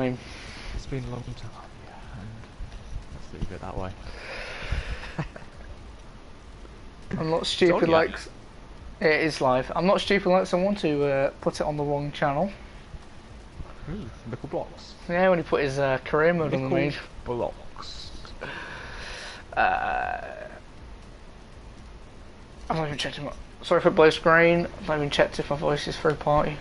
time. It's been a long time, yeah, and let's leave it that way. I'm not stupid yeah. like... It is live. I'm not stupid like someone to put it on the wrong channel. Ooh, Nickel Blocks. Yeah, when he put his career mode on the main. Blocks. I've not even checked him. Sorry for blue screen. I've not even checked if my voice is third party.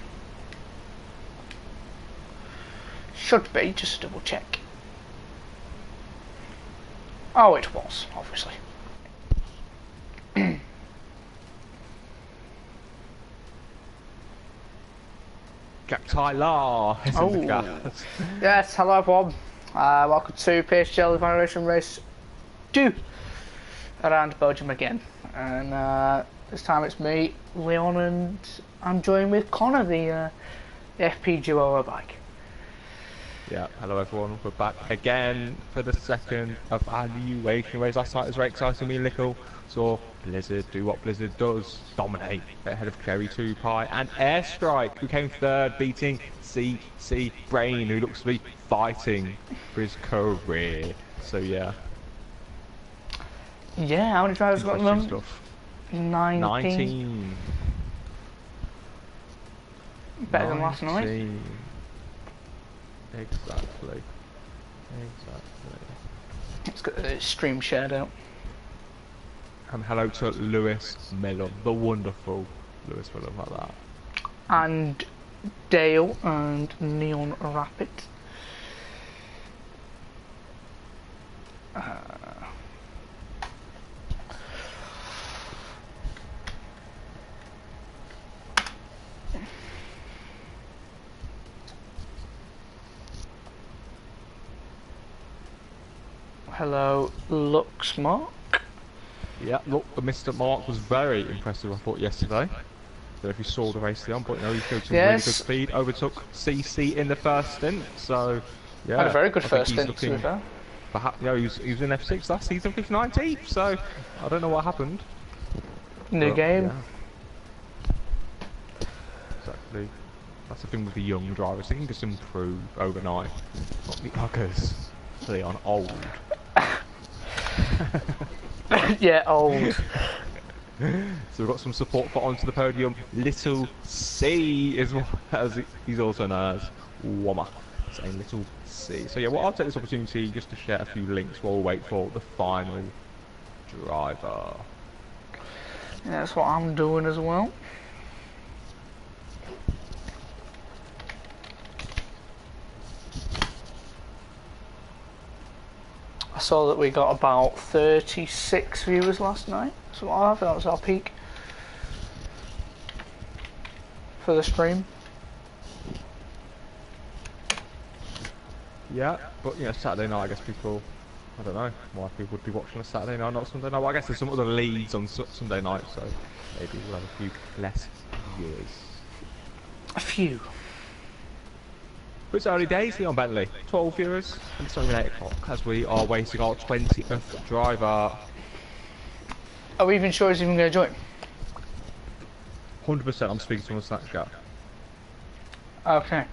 Should be, just to double check. Oh, it was, obviously. Jack Tyler is in the cast. Yes, hello everyone. Welcome to PSGL Evaluation Race 2 around Belgium again. And this time it's me, Leon, and I'm joined with Connor, the FP duo bike. Yeah, hello everyone, we're back again for the second evaluation race. Last night was very exciting. Me and Lickle saw Blizzard do what Blizzard does, dominate ahead of Cherry 2 Pie and Airstrike, who came third, beating CC Brain, who looks to be fighting for his career. So yeah. Yeah, how many drivers got them? Stuff. 19. Better than last night. Exactly. Let's get the stream shared out. And hello to Lewis Mellon, the wonderful Lewis Mellon, like that. And Dale and Neon Rapid. Hello, Lux Mark. Yeah, look, Mr. Mark was very impressive, I thought, yesterday. I don't know if you saw the race on, but you know, he showed some really good speed, overtook CC in the first stint, so yeah. Had a very good first stint, to be fair. Perhaps, you know, he was in F6 last season, 19th, so I don't know what happened. New game. Yeah. Exactly. That's the thing with the young drivers, they can just improve overnight. Not the others. They are old. Yeah, old. So we've got some support for onto the podium. Little C is what, as he's also known as Wommer. Saying Little C. So yeah, well, I'll take this opportunity just to share a few links while we wait for the final driver. Yeah, that's what I'm doing as well. I saw that we got about 36 viewers last night, so I think that was our peak for the stream. Yeah, but you know, Saturday night, I guess people, I don't know why people would be watching on Saturday night, not Sunday night. Well, I guess there's some other leads on Sunday night, so maybe we'll have a few less viewers. A few. But it's early days, Leon Bentley. 12 viewers, and it's only 8 o'clock as we are waiting our 20th driver. Are we even sure he's even going to join? 100%, I'm speaking to him on Snapchat. Okay.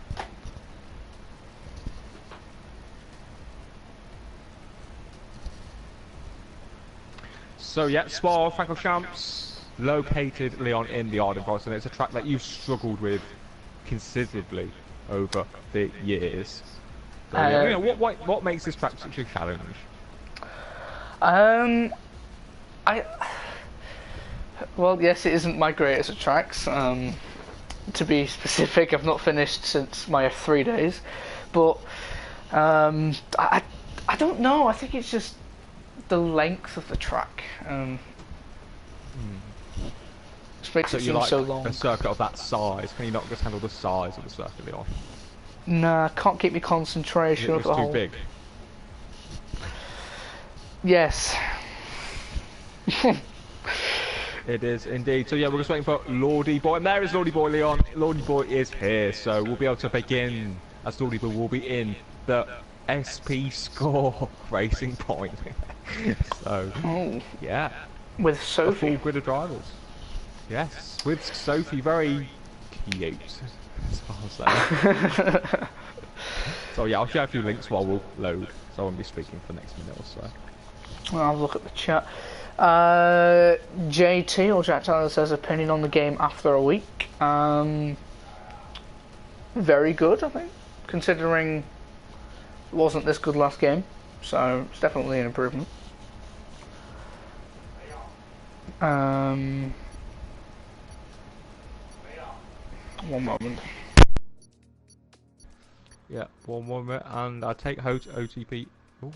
So yeah, Spa Francorchamps, located, Leon, in the Arden Forest, and it's a track that you've struggled with considerably over the years. So, you know, what makes this track such a challenge? Well, yes, it isn't my greatest of tracks. To be specific, I've not finished since my 3 days, but I don't know. I think it's just the length of the track. Which makes it seem so long. A circuit of that size, can you not just handle the size of the circuit, Leon? Nah, can't keep my concentration. It's too big. Yes. It is indeed. So yeah, we're just waiting for Lordy Boy, and there is Lordy Boy, Leon. Lordy Boy is here, so we'll be able to begin as Lordy Boy will be in the SP Score Racing Point. So yeah, with Sophie. A full grid of drivers. Yes, with Sophie, very cute. That's what I'll say. So yeah, I'll share a few links while we'll load, so I won't be speaking for the next minute or so. I'll have a look at the chat. JT, or Jack Tyler, says opinion on the game after a week. Very good, I think, considering it wasn't this good last game. So it's definitely an improvement. One moment. Yeah, one moment, and I take OTP. Ooh.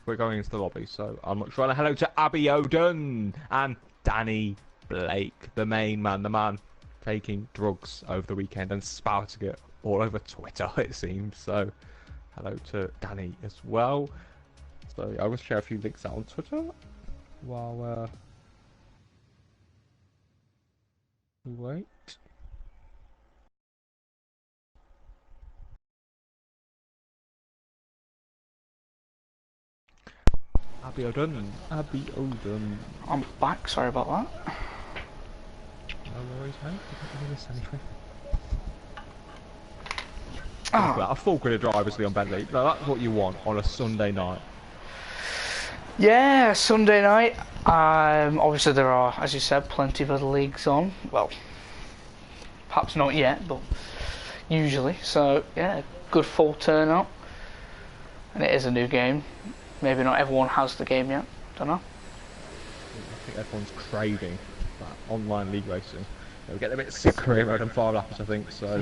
We're going into the lobby, so I'm not trying to hello to Abby Oden and Danny Blake, the main man, the man taking drugs over the weekend and spouting it all over Twitter, it seems. So, hello to Danny as well. So, I will share a few links out on Twitter while we wait. Abby Oden. I'm back, sorry about that. No worries, mate. I didn't miss anything. Ah. A full grid of drivers, Leon Bentley. Now, that's what you want on a Sunday night. Yeah, Sunday night. Obviously there are, as you said, plenty of other leagues on. Well, perhaps not yet, but usually. So yeah, good full turnout. And it is a new game. Maybe not everyone has the game yet. Don't know. I think everyone's craving that online league racing. We're getting a bit sick of career mode and 5 laps, I think, so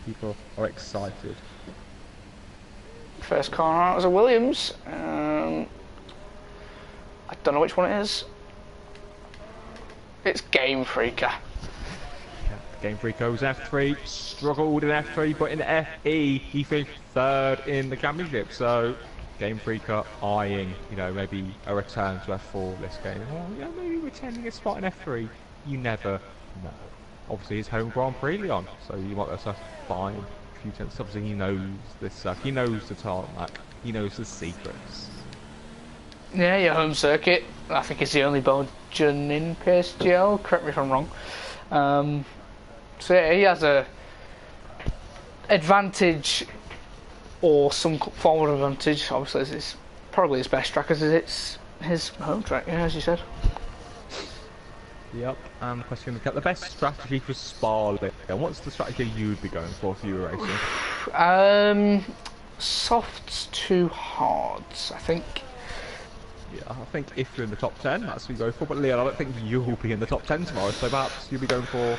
people are excited. First car out is a Williams. I don't know which one it is. It's Game Freaker. Yeah, Game Freaker was F3, struggled in F3, but in FE he finished 3rd in the championship. So Game Freaker eyeing, maybe a return to F4 this game. Or maybe returning a spot in F3. You never know. Obviously, his home Grand Prix, Leon, so you might be able to find a few tenths. Obviously, he knows this. He knows the tarmac. He knows the secrets. Yeah, your home circuit. I think it's the only Belgian in PSGL. Correct me if I'm wrong. So yeah, he has a advantage, or some form of advantage. Obviously, it's probably his best track, as it's his home track. Yeah, as you said. Yep, and the question: the best strategy for Spa, and what's the strategy you'd be going for if you were racing? Softs to hards, I think. Yeah, I think if you're in the top 10, that's what you go for. But Leon, I don't think you'll be in the top 10 tomorrow, so perhaps you'll be going for,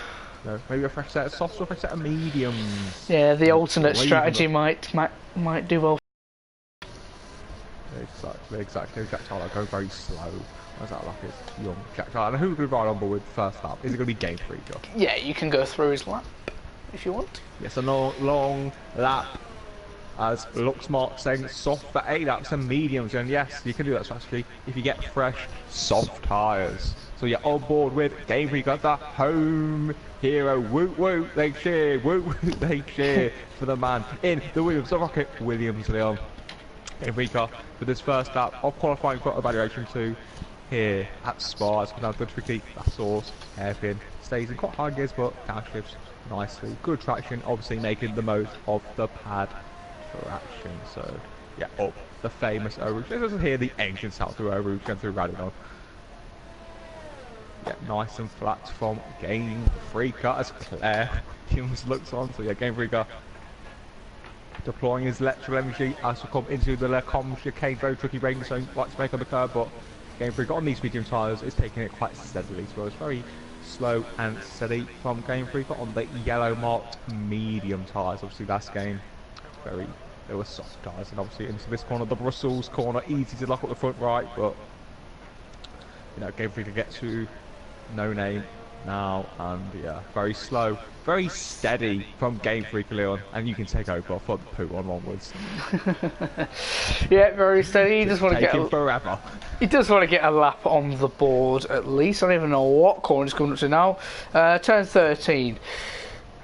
maybe a fresh set of softs or a fresh set of mediums. Yeah, the alternate strategy might do well. Exactly. Jack Tyler go very slow. Where's that like his young Jack Tyler? And who would ride on board with first lap? Is it going to be Game Freaker? Yeah, you can go through his lap if you want. Yes, a long lap. As Luxmark saying, soft for 8 laps and mediums, and yes, you can do that strategy if you get fresh, soft tyres. So you're on board with Game Freaker, the home hero. Woot woot, they cheer. Woot woot, they cheer for the man in the Williams, the Rocket Williams, Leon. Game Freaker with his first lap of qualifying for evaluation 2 here at Spa. It's now good to keep that source, hairpin, stays in quite high gears but downshifts nicely. Good traction, obviously making the most of the pad traction. So yeah, up the famous O-Rouge. This is here the ancient South through O-Rouge going through Radinov. Yeah, nice and flat from Game Freaker as Claire Kim's looks on. So yeah, Game Freaker deploying his electrical energy as we come into the Lecombe chicane. Very tricky braking, so like to make on the curb, but Game Freaker on these medium tyres is taking it quite steadily. So it's very slow and steady from Game Freaker on the yellow marked medium tyres. Obviously last game there were soft tyres, and obviously into this corner, the Brussels corner, easy to lock up the front right, but Game Freaker gets to No Name now, and yeah, very slow, very steady from Game Freaker, Leon, and you can take over for the poo on onwards. Yeah, very steady. He just want to get forever. He does want to get a lap on the board at least. I don't even know what corner he's coming up to now. Turn 13,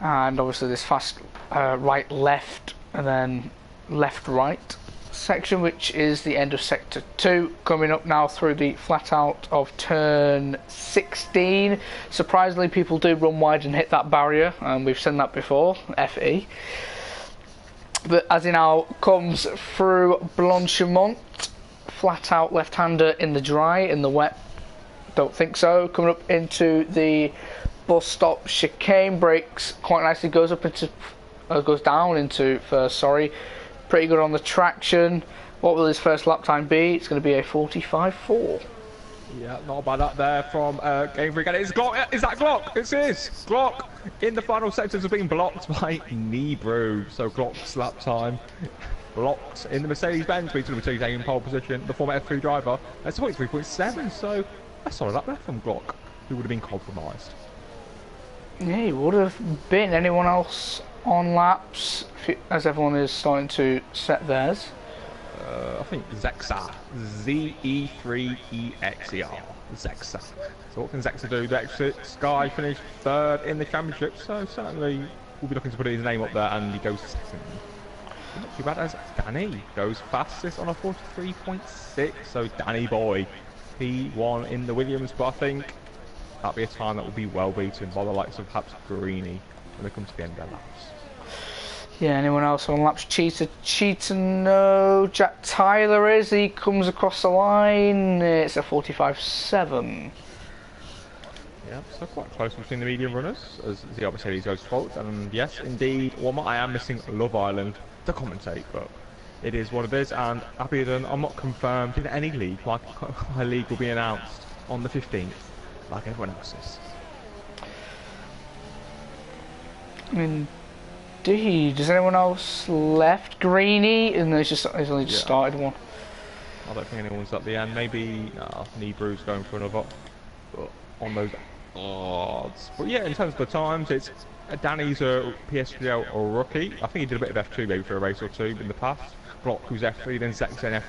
and obviously this fast right left and then left right section, which is the end of sector 2, coming up now through the flat out of turn 16. Surprisingly, people do run wide and hit that barrier, and we've seen that before, FE. But as he now comes through Blanchimont, flat out left-hander in the dry, in the wet, don't think so. Coming up into the bus stop chicane, brakes quite nicely, goes down into first, sorry. Pretty good on the traction. What will his first lap time be? It's going to be a 45.4. Yeah, not bad up there from Game Freak. And it's Glock. Is that Glock? It is. Glock in the final sectors have been blocked by Nebrew. So Glock's lap time blocked in the Mercedes-Benz. Beats the Mercedes in pole position. The former F3 driver. That's 43.7. So a solid up there from Glock, who would have been compromised. Yeah, he would have been. Anyone else on laps? As everyone is starting to set theirs. I think Zexa. Z-E-3-E-X-E-R. Zexa. So what can Zexa do? The X6 guy finished third in the championship, so certainly we'll be looking to put his name up there, and he goes second. Not too bad as Danny goes fastest on a 43.6, so Danny boy. He won in the Williams, but I think that'll be a time that will be well beaten by the likes of perhaps Greeny when they come to the end of their laps. Yeah, anyone else on laps? Cheetah, no. Jack Tyler is. He comes across the line. It's a 45.7. Yeah, so quite close between the medium runners, as the other Mercedes goes fault. And yes, indeed, I am missing Love Island to commentate, but it is what it is. And happy than I'm not confirmed in any league. My league will be announced on the 15th, like everyone else's. Indeed. Has anyone else left? Greeny? And he's only just started one. I don't think anyone's at the end. Maybe Nebrew's going for another. But on those odds. But yeah, in terms of the times, it's Danny's a PSGL rookie. I think he did a bit of F2 maybe for a race or two in the past. Glock was F3, then Zex and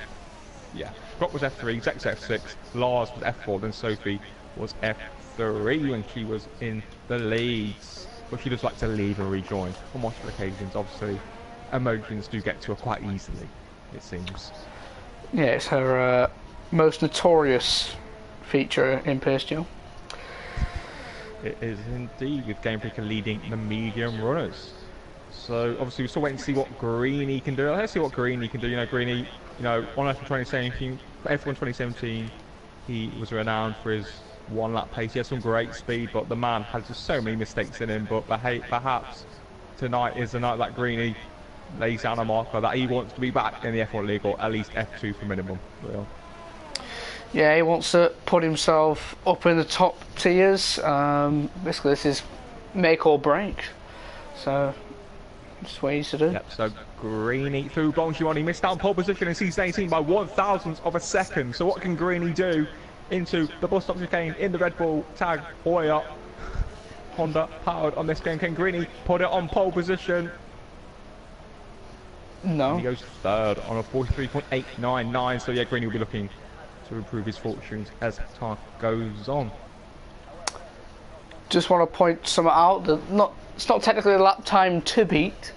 Glock was F3, Zex F6, Lars was F4, then Sophie was F3 when she was in the leads. But she does like to leave and rejoin on multiple occasions. Obviously, emotions do get to her quite easily, it seems. Yeah, it's her most notorious feature in PSGL. It is indeed, with Game Freak leading the medium runners. So obviously we're still waiting to see what Greeny can do. Let's see what Greeny can do. You know, Greeny, on F1 2017, he was renowned for his one-lap pace. He had some great speed, but the man had just so many mistakes in him. But perhaps tonight is the night that Greeny lays down a marker that he wants to be back in the F1 League, or at least F2 for minimum. Yeah, he wants to put himself up in the top tiers. Basically, this is make or break. So, just what he needs to do. Yep, so Greeny through Blanchimont. He missed out on pole position in season 18 by 1,000th of a second. So what can Greeny do into the bus stop chicane in the Red Bull tag Hoya Honda powered on this game? Can Greeny put it on pole position? No. And he goes third on a 43.899. So yeah, Greeny will be looking to improve his fortunes as time goes on. Just want to point something out that it's not technically a lap time to beat,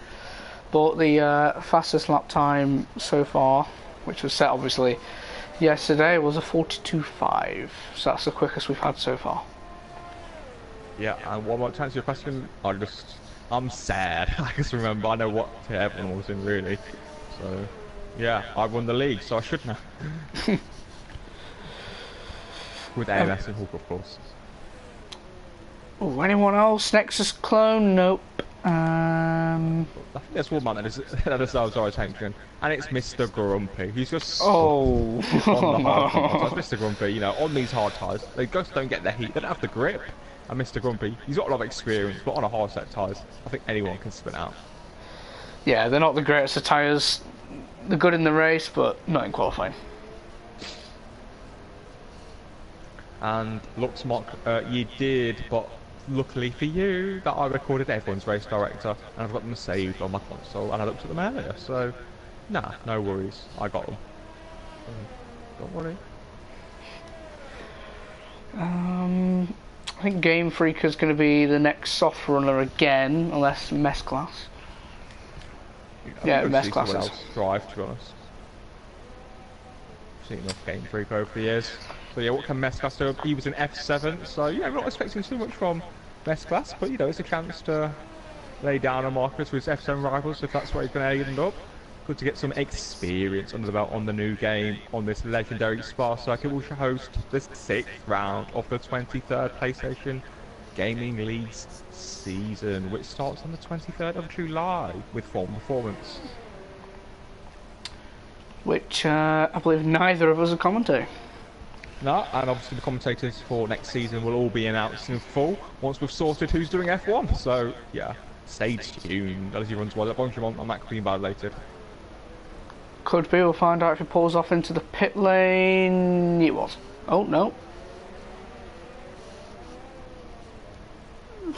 but the fastest lap time so far, which was set obviously yesterday, was a 42.5. So that's the quickest we've had so far. Yeah, and one more to answer your question, I'm sad. I just remember, I know what everyone was in really. So yeah, I won the league, so I should know. With AMS and Hook, of course. Oh, anyone else? Nexus clone? Nope. I think there's one man that deserves our attention, and it's Mr. Grumpy. He's just on the hard tyres. Mr. Grumpy, on these hard tyres, they just don't get the heat. They don't have the grip. And Mr. Grumpy, he's got a lot of experience, but on a hard set tyres, I think anyone can spin out. Yeah, they're not the greatest of tyres. They're good in the race, but not in qualifying. And looks like you did, but luckily for you, that I recorded everyone's race director, and I've got them saved on my console, and I looked at them earlier, so nah, no worries, I got them. Don't worry. I think Game Freak is going to be the next soft runner again, unless Mess Class. Yeah, Mess Class is. Drive, to be honest. I've seen enough Game Freak over the years. So yeah, what can Mess Class do? He was in F7, so yeah, I'm not expecting too much from Mess Class, but it's a chance to lay down a markers for his F7 rivals if that's where he's going to end up. Good to get some experience under the belt on the new game on this legendary Spa circuit, which will host the 6th round of the 23rd PlayStation Gaming League's season, which starts on the 23rd of July with Form Performance. Which I believe neither of us are commentating. No, and obviously the commentators for next season will all be announced in full once we've sorted who's doing F1. So yeah, stay tuned as he runs well. A bunch of on that could be violated. Could be. We'll find out if he pulls off into the pit lane. It was. Oh no.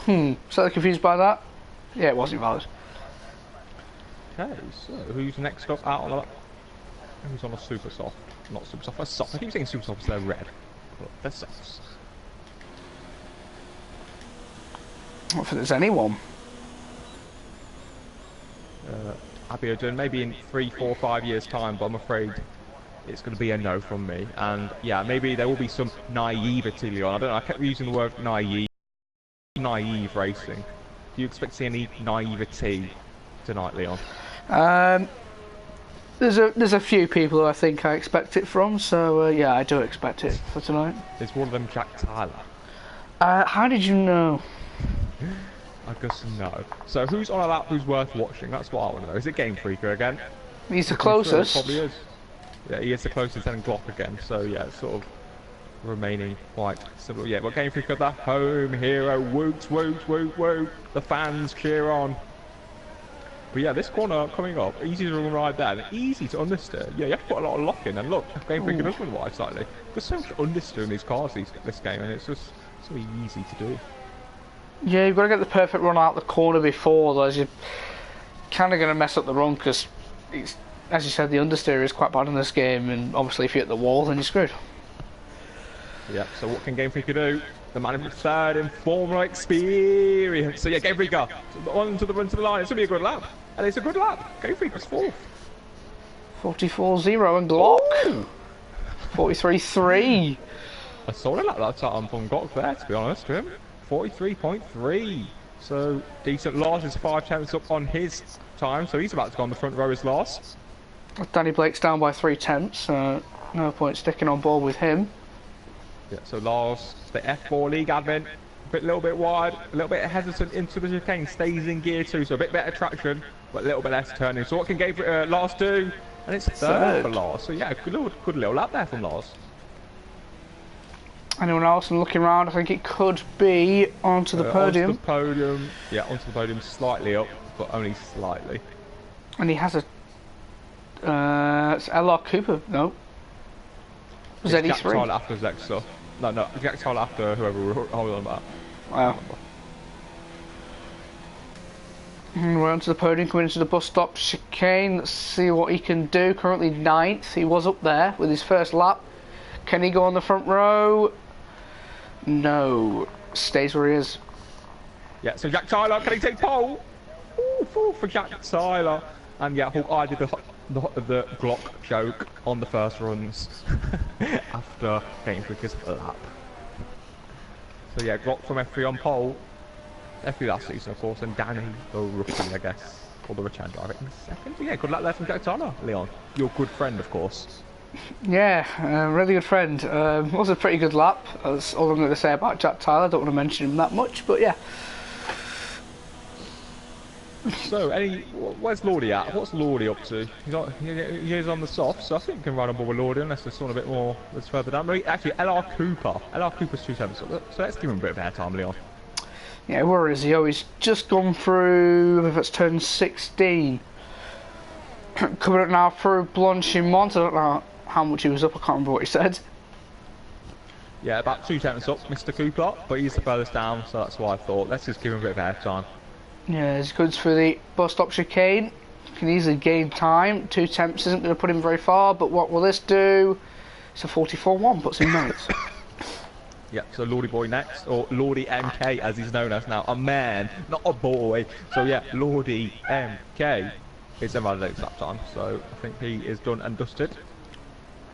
Slightly confused by that. Yeah, it wasn't valid. Okay, so who's next up out on that? Who's on a super soft? Not super soft, that's soft. I keep saying super soft because they're red. But they're softs. Not if there's anyone. Abiodun, maybe in 3, 4, 5 years' time, but I'm afraid it's going to be a no from me. And yeah, maybe there will be some naivety, Leon. I don't know, I kept using the word naive racing. Do you expect to see any naivety tonight, Leon? There's a few people who I think I expect it from, so yeah, I do expect it for tonight. Is one of them Jack Tyler? How did you know? I guess no. So who's on a lap who's worth watching? That's what I want to know. Is it Game Freaker again? He's the closest. Probably is. Yeah, he is the closest, and Glock again. So yeah, it's sort of remaining quite similar. Yeah, but Game Freaker, the home hero. Woot, woot, woot, woot. The fans cheer on. But yeah, this corner coming up, easy to ride there, and easy to understeer. Yeah, you have to put a lot of lock in, and look, Game Freaker does run wide slightly. There's so much understeer in these cars this game, and it's just so easy to do. Yeah, you've got to get the perfect run out the corner before, otherwise you're kind of going to mess up the run, because, as you said, the understeer is quite bad in this game, and obviously if you hit the wall, then you're screwed. Yeah, so what can Game Freaker do? The man in third in Formula experience. So yeah, Game Freaker on to the run to the line. It's going to be a good lap. And it's a good lap. Game Freaker's fourth. 44.0 and Glock. 43.3. I saw a lap that time from Glock there, to be honest with him. 43.3. So decent. Lars is 5 tenths up on his time, so he's about to go on the front row as Lars. Danny Blake's down by 3 tenths. No point sticking on board with him. Yeah, so Lars, the F4 league admin, a little bit wide, a little bit hesitant into the chicane, stays in gear 2, so a bit better traction, but a little bit less turning. So what can Lars do? And it's third for Lars. So yeah, good little lap there from Lars. Anyone else? And looking around, I think it could be onto the podium. Onto the podium, yeah, onto the podium, slightly up, but only slightly. And he has a it's LR Cooper. No, it's ZE3. Jack Tyler after Zexa. No, Jack Tyler after whoever we're holding on about. Wow. And we're onto the podium, coming into the bus stop chicane. Let's see what he can do. Currently 9th. He was up there with his first lap. Can he go on the front row? No. Stays where he is. Yeah, so Jack Tyler, can he take pole? Ooh, 4 for Jack Tyler. And yeah, I did the Glock joke on the first runs after Game Freaker's lap. So yeah, Glock from F3 on pole. F3 last season, of course, and Danny, the rookie, I guess, or the return driver in second. So yeah, good luck there from Jack Tyler, Leon. Your good friend, of course. Yeah, really good friend. Was a pretty good lap. That's all I'm going to say about Jack Tyler. I don't want to mention him that much, but yeah. So, where's Lordy at? What's Lordy up to? He's on the soft, so I think he can run on board with Lordy unless there's someone a bit more that's further down. Actually, LR Cooper's 2 tenths, so let's give him a bit of airtime, Leon. Yeah, where is he? Oh, he's just gone through, if it's turn 16. Coming up now through Blanchimont. I don't know how much he was up, I can't remember what he said. Yeah, about 2 tenths up, Mr. Cooper, but he's the furthest down, so that's why I thought, let's just give him a bit of airtime. Yeah, as he goes through the bus stop chicane, can easily gain time. 2 tenths isn't going to put him very far, but what will this do? It's a 44.1, puts him 9th. Yeah, so Lordy Boy next, or Lordy MK as he's known as now. A man, not a boy. So yeah, Lordy MK is invalidated that time, so I think he is done and dusted.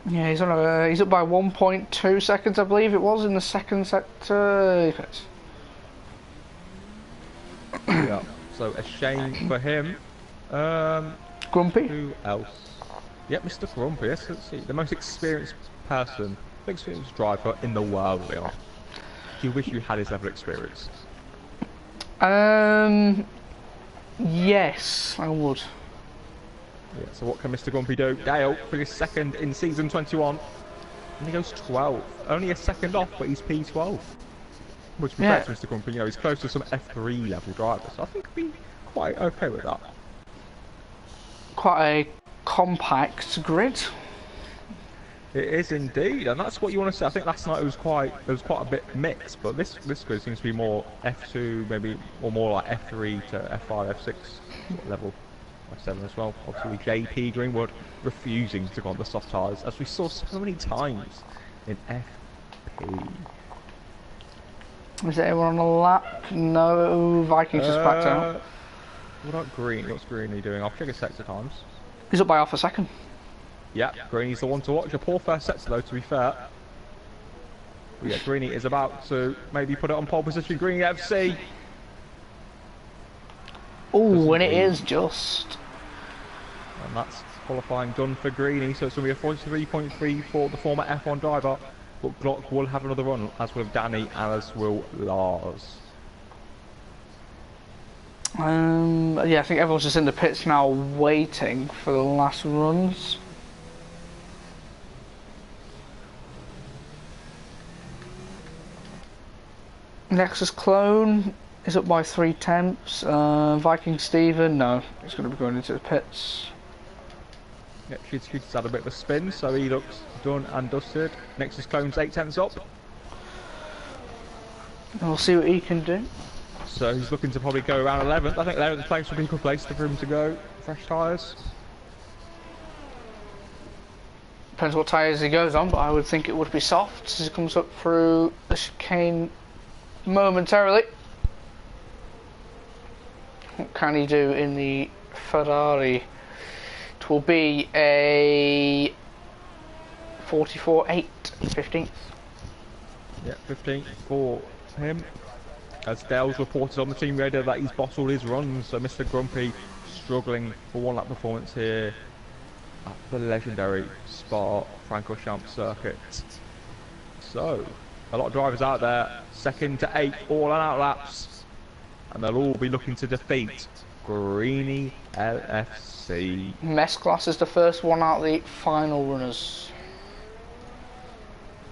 Yeah, he's on he's up by 1.2 seconds, I believe it was, in the second sector. Yeah, so a shame for him. Grumpy? Who else? Yep, Mr. Grumpy. Let's see. The most experienced person, experienced driver in the world, Leon. Do you wish you had his level of experience? Yes, I would. Yeah, so what can Mr. Grumpy do? Dale finished second in season 21. And he goes 12. Only a second off, but he's P12. Which, to be fair to Mr. Grumpy, you know, he's close to some F3 level drivers. So I think he'd be quite okay with that. Quite a compact grid. It is indeed, and that's what you want to see. I think last night it was quite a bit mixed, but this grid seems to be more F2, maybe, or more like F3 to F5, F6 sort of level. F7 as well. Obviously, JP Greenwood refusing to go on the soft tyres, as we saw so many times in FP. Is there anyone on the lap? No, Vikings just backed out. What about Green? What's Greeny doing? I'll check his sector times. He's up by half a second. Yeah, Greeny's the one to watch. A poor first sector though, to be fair. But yeah, Greeny is about to maybe put it on pole position. Greeny FC. Oh, and it is just. And that's qualifying done for Greeny, so it's going to be a 43.3 for the former F1 driver. But Glock will have another run, as will Danny and as will Lars. Yeah, I think everyone's just in the pits now waiting for the last runs. Nexus Clone is up by 3/10. Viking Steven, no, he's going to be going into the pits. Yeah, She's had a bit of a spin, so he looks done and dusted. Nexus Clone's 8/10 up. And we'll see what he can do. So he's looking to probably go around 11th. I think 11th place would be a good place for him to go. Fresh tyres. Depends what tyres he goes on, but I would think it would be soft as he comes up through the chicane momentarily. What can he do in the Ferrari? It will be a 44.8, 15th. Yeah, 15th for him. As Dale's reported on the team radio that he's bottled his runs, so Mr. Grumpy struggling for one lap performance here at the legendary Spa-Francorchamps circuit. So, a lot of drivers out there, 2nd to 8th, all on out laps, and they'll all be looking to defeat Greeny LFC. Mess class is the first one out of the final runners.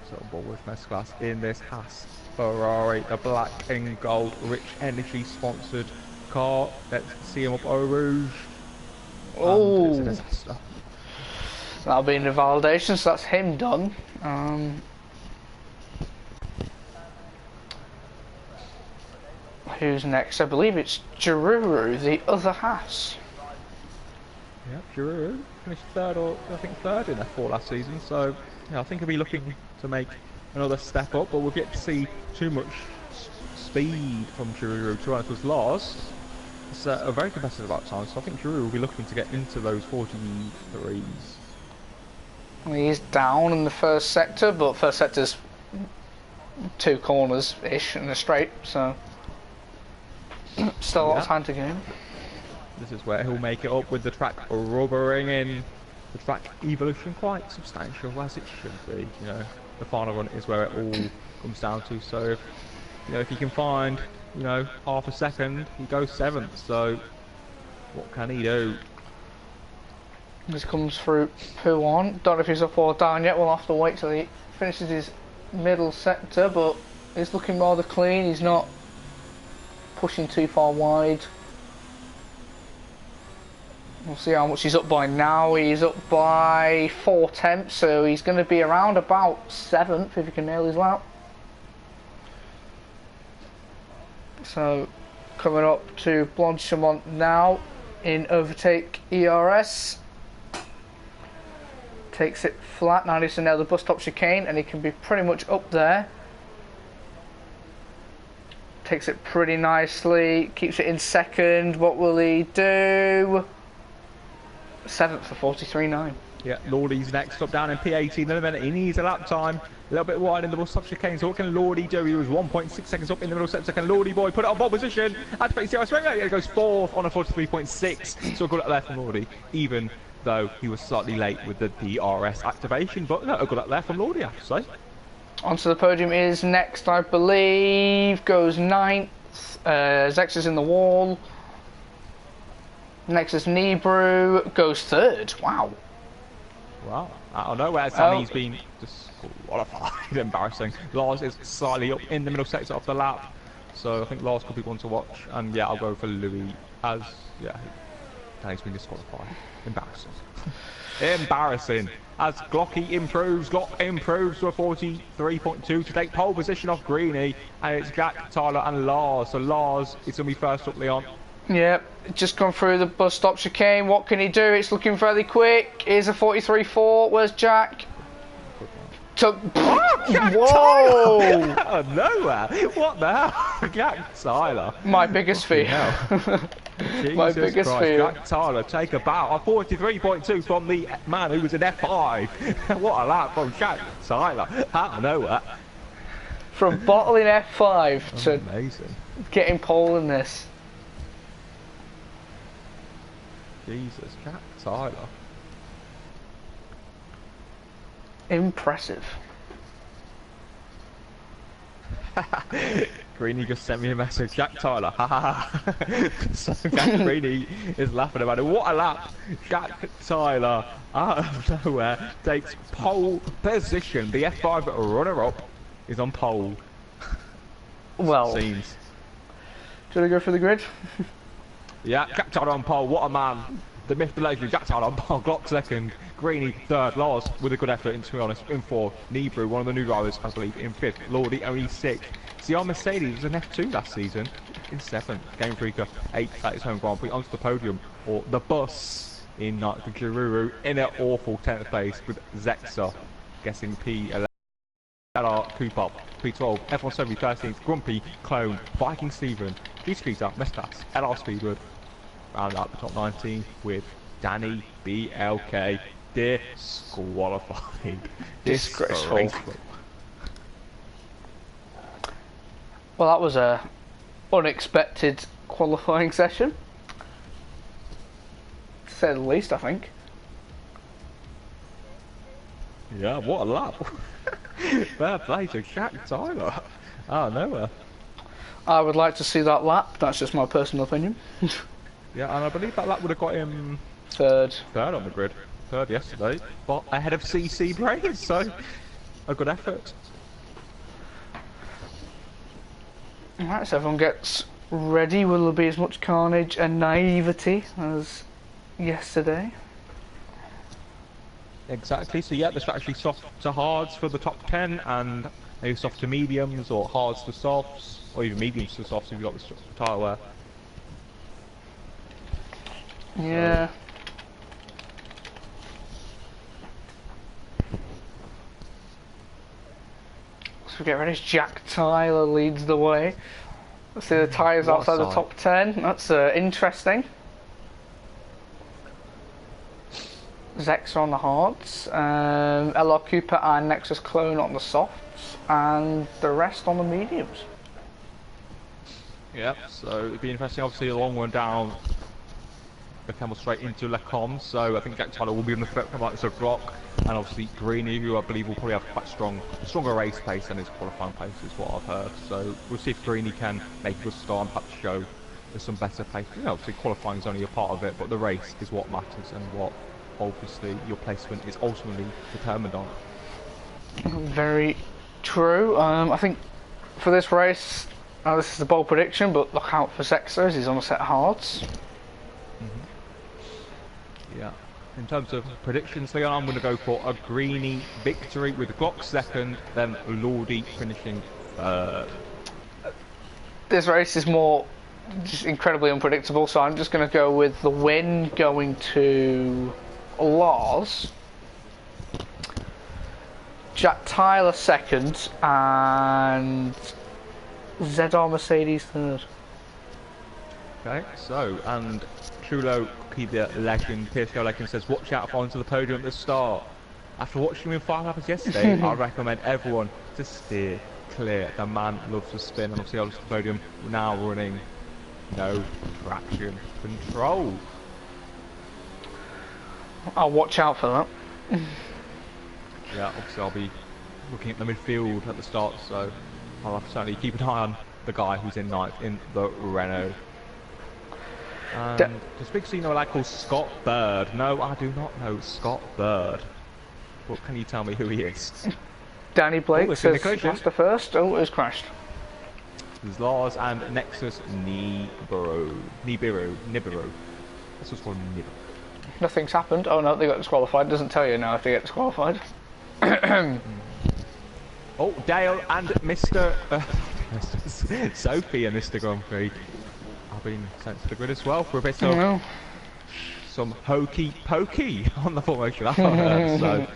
So, Bulworth Mess class in this Haas Ferrari, the black and gold Rich Energy sponsored car. Let's see him up Eau Rouge. Oh, it's a disaster. That'll be in the validation, so that's him done. Who's next? I believe it's Giroux, the other Haas. Yeah, Giroux finished third, or I think third in F4 last season. So yeah, I think he'll be looking to make another step up, but we'll get to see too much speed from Giroux. To honest with Lars, it's a very competitive lap time, so I think Giroux will be looking to get into those 43s. He's down in the first sector, but first sector's 2 corners-ish in a straight, so still a lot of time to go. This is where he'll make it up with the track rubbering in. The track evolution quite substantial, as it should be. You know, the final run is where it all comes down to. So, if he can find, half a second, he goes 7th. So, what can he do? This comes through P1. Don't know if he's up or down yet. We'll have to wait till he finishes his middle sector, but he's looking rather clean. He's not pushing too far wide. We'll see how much he's up by now. He's up by 4/10, so he's going to be around about 7th if he can nail his lap. So, coming up to Blanchimont now in overtake ERS. Takes it flat. Now he's to nail the bus stop chicane, and he can be pretty much up there. Takes it pretty nicely. Keeps it in 2nd. What will he do? 7th for 43.9. Yeah, Lordy's next up down in P18 in a minute. He needs a lap time. A little bit wide in the middle, stop chicane. So what can Lordy do? He was 1.6 seconds up in the middle sector. Can Lordy boy put it on pole position? At PSGL straight away. It goes fourth on a 43.6. So a good up there from Lordy, even though he was slightly late with the DRS activation. But no, a good up there from Lordy, I have to say. Onto the podium is next, I believe, goes 9th. Zex is in the wall. Next is Nebrew, goes 3rd. Wow. Wow. Out of nowhere, Sunny's been disqualified. Embarrassing. Lars is slightly up in the middle sector of the lap. So I think Lars could be one to watch. And yeah, I'll go for Louis as, yeah, Danny's been disqualified. Embarrassing. Embarrassing. As Glocky improves, Glock improves to a 43.2 to take pole position off Greeny. And it's Jack, Tyler and Lars. So Lars is going to be first up, Leon. Yep, just gone through the bus stop chicane. What can he do? It's looking fairly quick. Here's a 43.4. Where's Jack? Whoa! Out of nowhere. What the hell? Jack Tyler. My biggest fear. My biggest fear. Jack Tyler take a bow. A 43.2 from the man who was in F5. What a lap from Jack Tyler. Out of nowhere. From bottling F5 to amazing. Getting pole in this. Jesus, Jack Tyler. Impressive. Greeny just sent me a message. Jack Tyler. Ha ha ha. So Jack Greeny is laughing about it. What a lap. Jack Tyler, out of nowhere, takes pole position. The F5 runner-up is on pole. Well. Seems. Should I go for the grid? Yeah, Jack Tyler on pole, what a man. The myth, the legend, Jack Tyler on pole, Glock second, Greeny third, Lars with a good effort, and to be honest, in fourth, Nebrew, one of the new drivers, I believe, in fifth, Lordy only sixth. See, our Mercedes was an F2 last season, in seventh, Game Freaker, eighth at his home Grand Prix, onto the podium, or the bus in Giruru, in an awful 10th place with Zexa, guessing P11. LR Coopop, P12, F170 13th, Grumpy, Clone, Viking Steven, G-Skeeter, Messpass, LR Speedwood, round out the top 19 with Danny BLK, disqualified. Disgraceful. Well, that was a unexpected qualifying session, to say the least, I think. Yeah, what a lap. Fair play to Jack Tyler. Oh, nowhere. I would like to see that lap. That's just my personal opinion. Yeah, and I believe that lap would have got him third on the grid. Third yesterday, but ahead of CC Brains, so a good effort. Alright, so everyone gets ready. Will there be as much carnage and naivety as yesterday? Exactly, so yeah, there's actually soft to hards for the top 10, and maybe soft to mediums, or hards to softs, or even mediums to softs if you've got the tyre wear. Yeah. So we get ready. Jack Tyler leads the way. Let's see the tyres outside the top 10. That's interesting. Zex on the hards, LR Cooper and Nexus Clone on the softs, and the rest on the mediums. Yep, so it'd be interesting. Obviously, a long one down the camel straight into Lecom, so I think Jack Tyler will be on the front like this Glock, and obviously Greeny, who I believe will probably have quite stronger race pace than his qualifying pace, is what I've heard. So we'll see if Greeny can make a good start and perhaps show there's some better pace. You know, obviously qualifying is only a part of it, but the race is what matters and what obviously your placement is ultimately determined on. Very true. I think for this race, this is a bold prediction, but look out for Zexo as he's on a set of hards. Yeah. In terms of predictions, Leon, I'm going to go for a Greeny victory with Glock second, then Lordy finishing third. This race is more just incredibly unpredictable, so I'm just going to go with the win going to Lars, Jack Tyler second, and ZR Mercedes third. Okay, so, and Chulo, the legend, PSGL legend, says, watch out for onto the podium at the start. After watching him in 5 laps yesterday, I recommend everyone to steer clear. The man loves to spin, and obviously, the podium now running no traction control. I'll watch out for that. Yeah, obviously, I'll be looking at the midfield at the start, so I'll have to certainly keep an eye on the guy who's in ninth in the Renault. And does Big C know a lad called Scott Bird? No, I do not know Scott Bird. What can you tell me who he is? Danny Blake says Master first. Oh, it's crashed. There's Lars and Nexus Nibiru. This was called Nibiru. Nothing's happened. Oh no, they got disqualified. It doesn't tell you now if they get disqualified. Oh, Dale and Mr. Sophie and Mr. Grand Prix have been sent to the grid as well for a bit of some hokey pokey on the formation. I've heard, so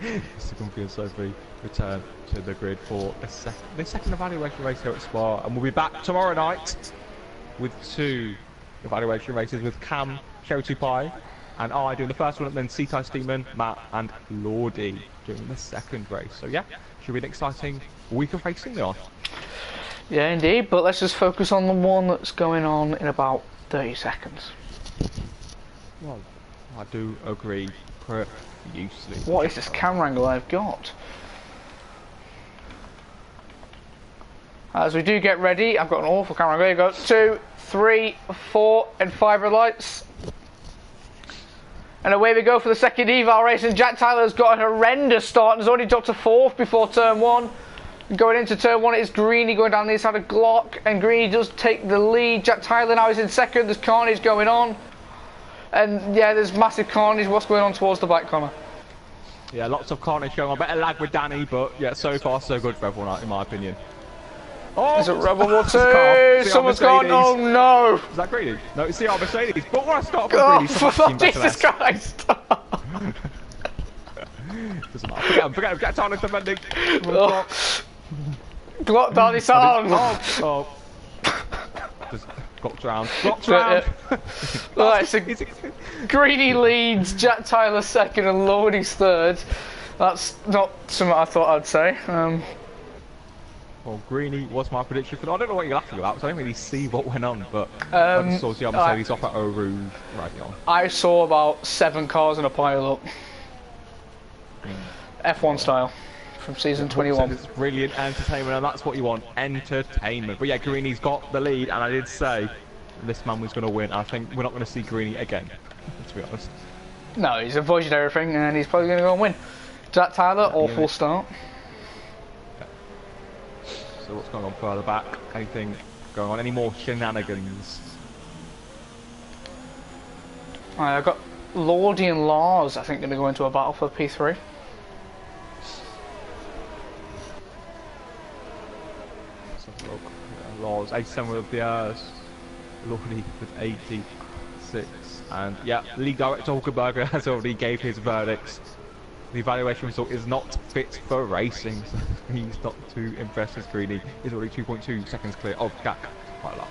Mr. Grand Prix and Sophie return to the grid for the second evaluation race here at Spa, and we'll be back tomorrow night with 2 evaluation races with Cam Showtupai and I doing the first one, and then Seatai Steeman, Matt and Lordy doing the second race. So yeah, should be an exciting week of racing there. Yeah, indeed, but let's just focus on the one that's going on in about 30 seconds. Well, I do agree profusely. What is this camera angle I've got? As we do get ready, I've got an awful camera angle. We've got 2, 3, 4 and 5 red lights. And away we go for the second eval race, and Jack Tyler's got a horrendous start and has already dropped to 4th before turn 1. Going into turn 1, it's Greeny going down the inside of Glock, and Greeny does take the lead. Jack Tyler now is in second. There's carnage going on, and yeah, there's massive carnage. What's going on towards the back corner? Yeah, lots of carnage going on. Better lag with Danny, but yeah, so far so good for everyone, in my opinion. Oh, is it Rebel War 2? Someone's gone. Oh no! Is that Greeny? No, it's the Mercedes. But when I start with Greeny, Jesus Christ! Doesn't matter. Forget him. Get Tyler defending. Glock down his arm. Oh. Just Glock's round. Glock's round. Right, so Greeny leads, Jack Tyler second, and Lordy's third. That's not something I thought I'd say. Well, Greeny was my prediction for. I don't know what you're laughing about, because I didn't really see what went on, but I just saw the Mercedes off at Eau Rouge right on. I saw about 7 cars in a pile-up. F1 style, from season 21. It's brilliant entertainment, and that's what you want, entertainment. But yeah, Greeny's got the lead, and I did say this man was going to win. I think we're not going to see Greeny again, to be honest. No, he's avoided everything, and he's probably going to go and win. Jack Tyler, awful start. So what's going on further back? Anything going on? Any more shenanigans? I've got Lordy and Lars, I think, going to go into a battle for P3. Lars, 87 with the Lordy with 86. And yeah, League Director Hulkenberger has already gave his verdicts. The evaluation result is not fit for racing, so he's not too impressed with Greeny. He's already 2.2 seconds clear of Jack. Quite a lot.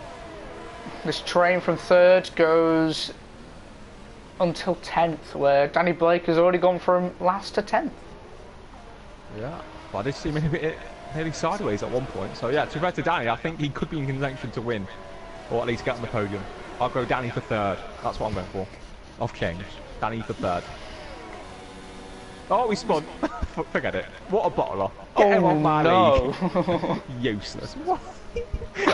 This train from 3rd goes until 10th, where Danny Blake has already gone from last to 10th. Yeah, but I did see him a bit nearly sideways at one point. So yeah, to be fair to Danny, I think he could be in contention to win, or at least get on the podium. I'll go Danny for 3rd. That's what I'm going for. I've changed. Danny for 3rd. Oh, we spun. Forget it. What a bottler. Get him on my league. Useless. What?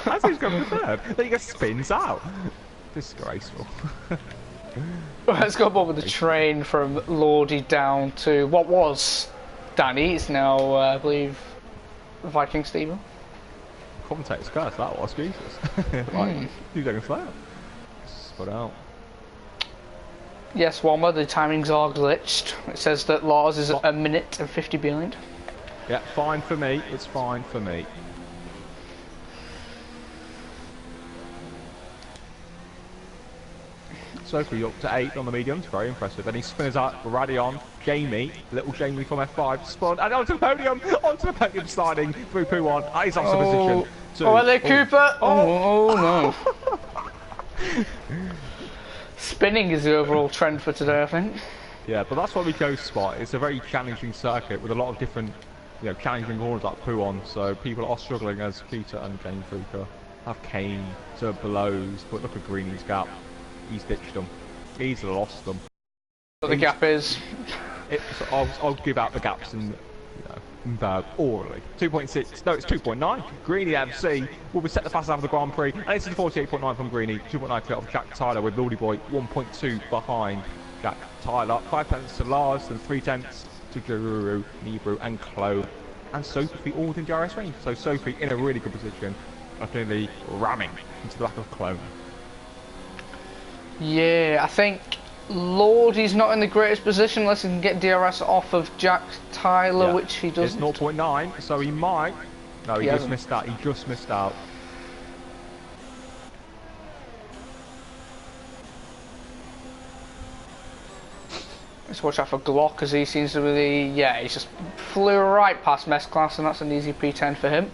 That's who's going for 3rd. Then he just spins out. Disgraceful. Let's go on with the train from Lordy down to what was Danny. It's now, I believe, Viking Steven. Commentator's curse, that was. Jesus. Like, 2 seconds later. Spun out. Yes, Womber, the timings are glitched. It says that Lars is a minute and 50 behind. Yeah, fine for me. It's fine for me. Sophie up to 8 on the mediums, very impressive. And he spins out Radion, Jamie, little Jamie from F5, spun, and onto the podium sliding through P1. He's off the position. Oh, hello, Cooper! Oh no. spinning is the overall trend for today, I think. Yeah, but that's what we go spot. It's a very challenging circuit with a lot of different, challenging corners like poo on. So people are struggling as Peter and Game Freaker have Kane to blows. But look at Greeny's gap. He's ditched them. He's lost them. What the gap is. I'll give out the gaps and orally. 2.6. No, it's 2.9. Greeny FC will be set the fastest out of the Grand Prix, and it's 48.9 from Greeny. 2.9 clear off Jack Tyler with Lordy Boy 1.2 behind Jack Tyler. 5 tenths to Lars and 3 tenths to Guru, Nibru and Chloe. And Sophie all within DRS range. So Sophie in a really good position, definitely ramming into the back of Chloe. Yeah, I think Lordy's not in the greatest position unless he can get DRS off of Jack Tyler, which he doesn't. It's 0.9, so he might. No, he just missed out. He just missed out. Let's watch out for Glock, because he seems to really, he's just flew right past Mess Class, and that's an easy P10 for him.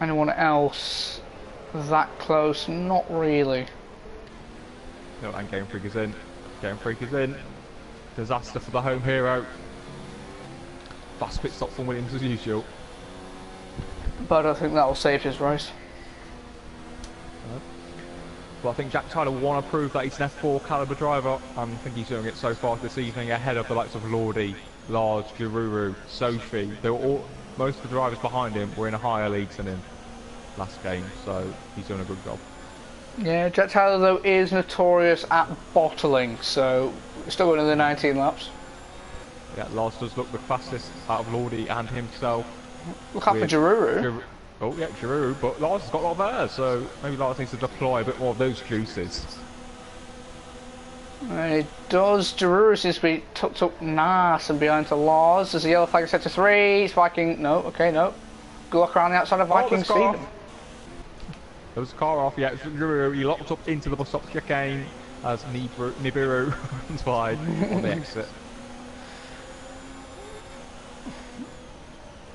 Anyone else that close? Not really. No, and Game Freak is in. Game Freak is in. Disaster for the home hero. Fast pit stop from Williams as usual. But I think that will save his race. Well, I think Jack Tyler want to prove that he's an F4 caliber driver. I think he's doing it so far this evening ahead of the likes of Lordy, Lars, Gururu, Sophie. They were all, most of the drivers behind him were in a higher leagues than him last game, so he's doing a good job. Yeah, Jack Tyler though is notorious at bottling, so still going to the 19 laps. Yeah, Lars does look the fastest out of Lordy and himself. Look out for Gururu. Oh yeah, Giroud, but Lars has got a lot of air, so maybe Lars needs to deploy a bit more of those juices. It does. Giroud seems to be tucked up nice and behind to Lars. There's a yellow flag set to 3. It's Viking. No, okay, no. Good luck around the outside of Viking. There was a car off, yeah. Giroud, he locked up into the bus stop chicane as Nibiru runs wide on the exit.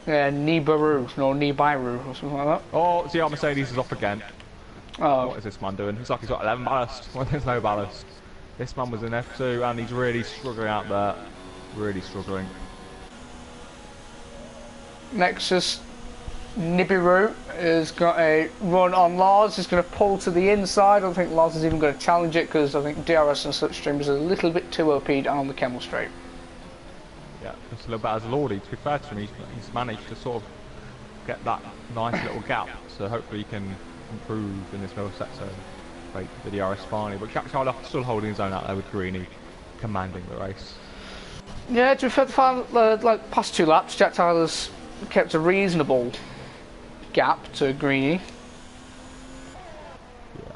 Yeah, Nibiru, no Nibiru or something like that. Oh, see our Mercedes is off again. Oh. What is this man doing? Looks like he's got 11 ballast when there's no ballast. This man was in F2 and he's really struggling out there. Really struggling. Nexus Nibiru has got a run on Lars. He's going to pull to the inside. I don't think Lars is even going to challenge it because I think DRS and such stream is a little bit too OP'd on the Kemmel Straight. Yeah, just a little bit as Lordy. To be fair to him, he's managed to sort of get that nice little gap. So hopefully he can improve in this middle sector. Wait, the DRS finally. But Jack Tyler still holding his own out there with Greeny, commanding the race. Yeah, to be fair, like past 2 laps, Jack Tyler's kept a reasonable gap to Greeny. Yeah,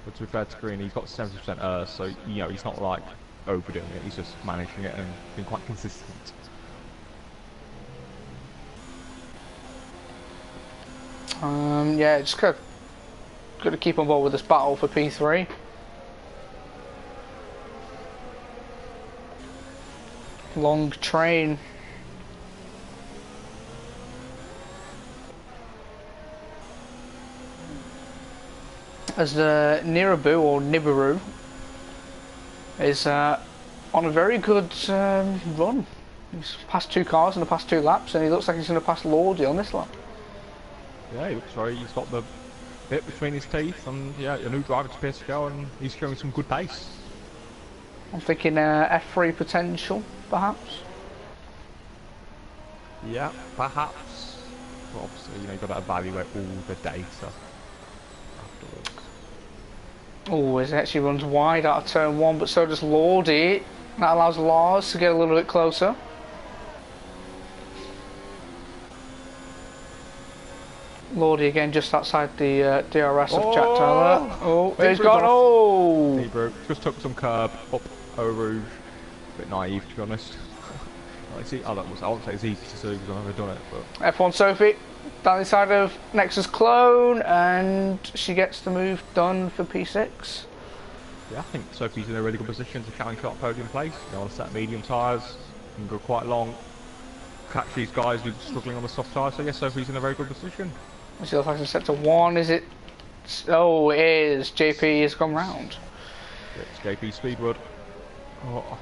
but to be fair to Greeny, he's got 70% so he's not like overdoing it. He's just managing it and being quite consistent. Yeah, just got to keep on board with this battle for P3. Long train. As the Nirabu or Nibiru is on a very good run. He's passed 2 cars in the past 2 laps, and he looks like he's going to pass Lordy on this lap. Yeah, he looks right. He's got the bit between his teeth, and yeah, a new driver to PSGL, and he's showing some good pace. I'm thinking F3 potential, perhaps. Yeah, perhaps. Well, obviously, you've got to evaluate all the data afterwards. Oh, it actually runs wide out of turn 1, but so does Lordy. That allows Lars to get a little bit closer. Lordy again just outside the DRS of Jack Tyler. Oh, he's gone. Oh! He broke. Just took some curb up Eau Rouge. A bit naive, to be honest. I won't say it's easy to see because I've never done it. But F1 Sophie down the side of Nexus Clone, and she gets the move done for P6. Yeah, I think Sophie's in a really good position to challenge that podium place. On a set of medium tyres, can go quite long, catch these guys who are struggling on the soft tyres. So yes, Sophie's in a very good position. Let's see if I can set to 1. Is it Oh, it is. JP has gone round. It's JP Speedwood. Oh,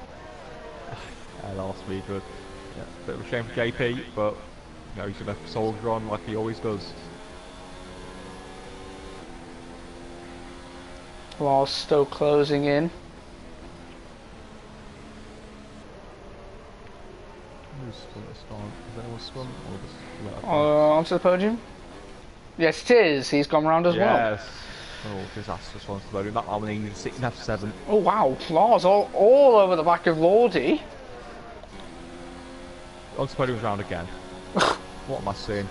last Speedwood. Yeah, bit of a shame for JP, but you know, he's gonna soldier on like he always does. While still closing in. Who's spun this time? Is anyone spun? Or just Onto the podium? Yes, it is. He's gone round as well. Yes. Oh, disastrous one to the podium. That one needed 6 and F7. Oh wow, Lars all over the back of Lordy. Onto the podium round again. What am I seeing?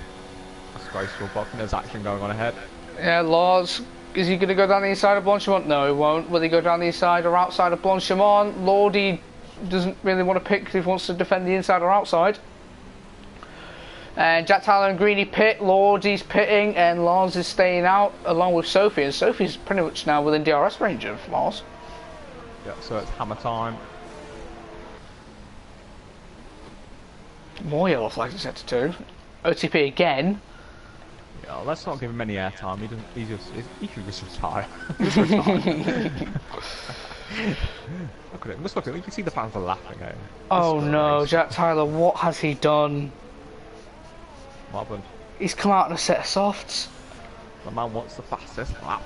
That's graceful, but I think there's action going on ahead. Yeah, Lars, is he going to go down the inside of Blanchimont? No, he won't. Will he go down the inside or outside of Blanchimont? Lordy doesn't really want to pick if he wants to defend the inside or outside. And Jack Tyler and Greeny pit, Lordy's pitting, and Lars is staying out along with Sophie. And Sophie's pretty much now within DRS range of Lars. Yeah, so it's hammer time. More yellow flags at sector 2. OTP again. Yeah, let's not give him any airtime. He should just retire. Just retire. Look at him. Just look at him. You can see the fans are laughing at him. Oh no, Jack Tyler, what has he done? What happened? He's come out in a set of softs. The man wants the fastest lap.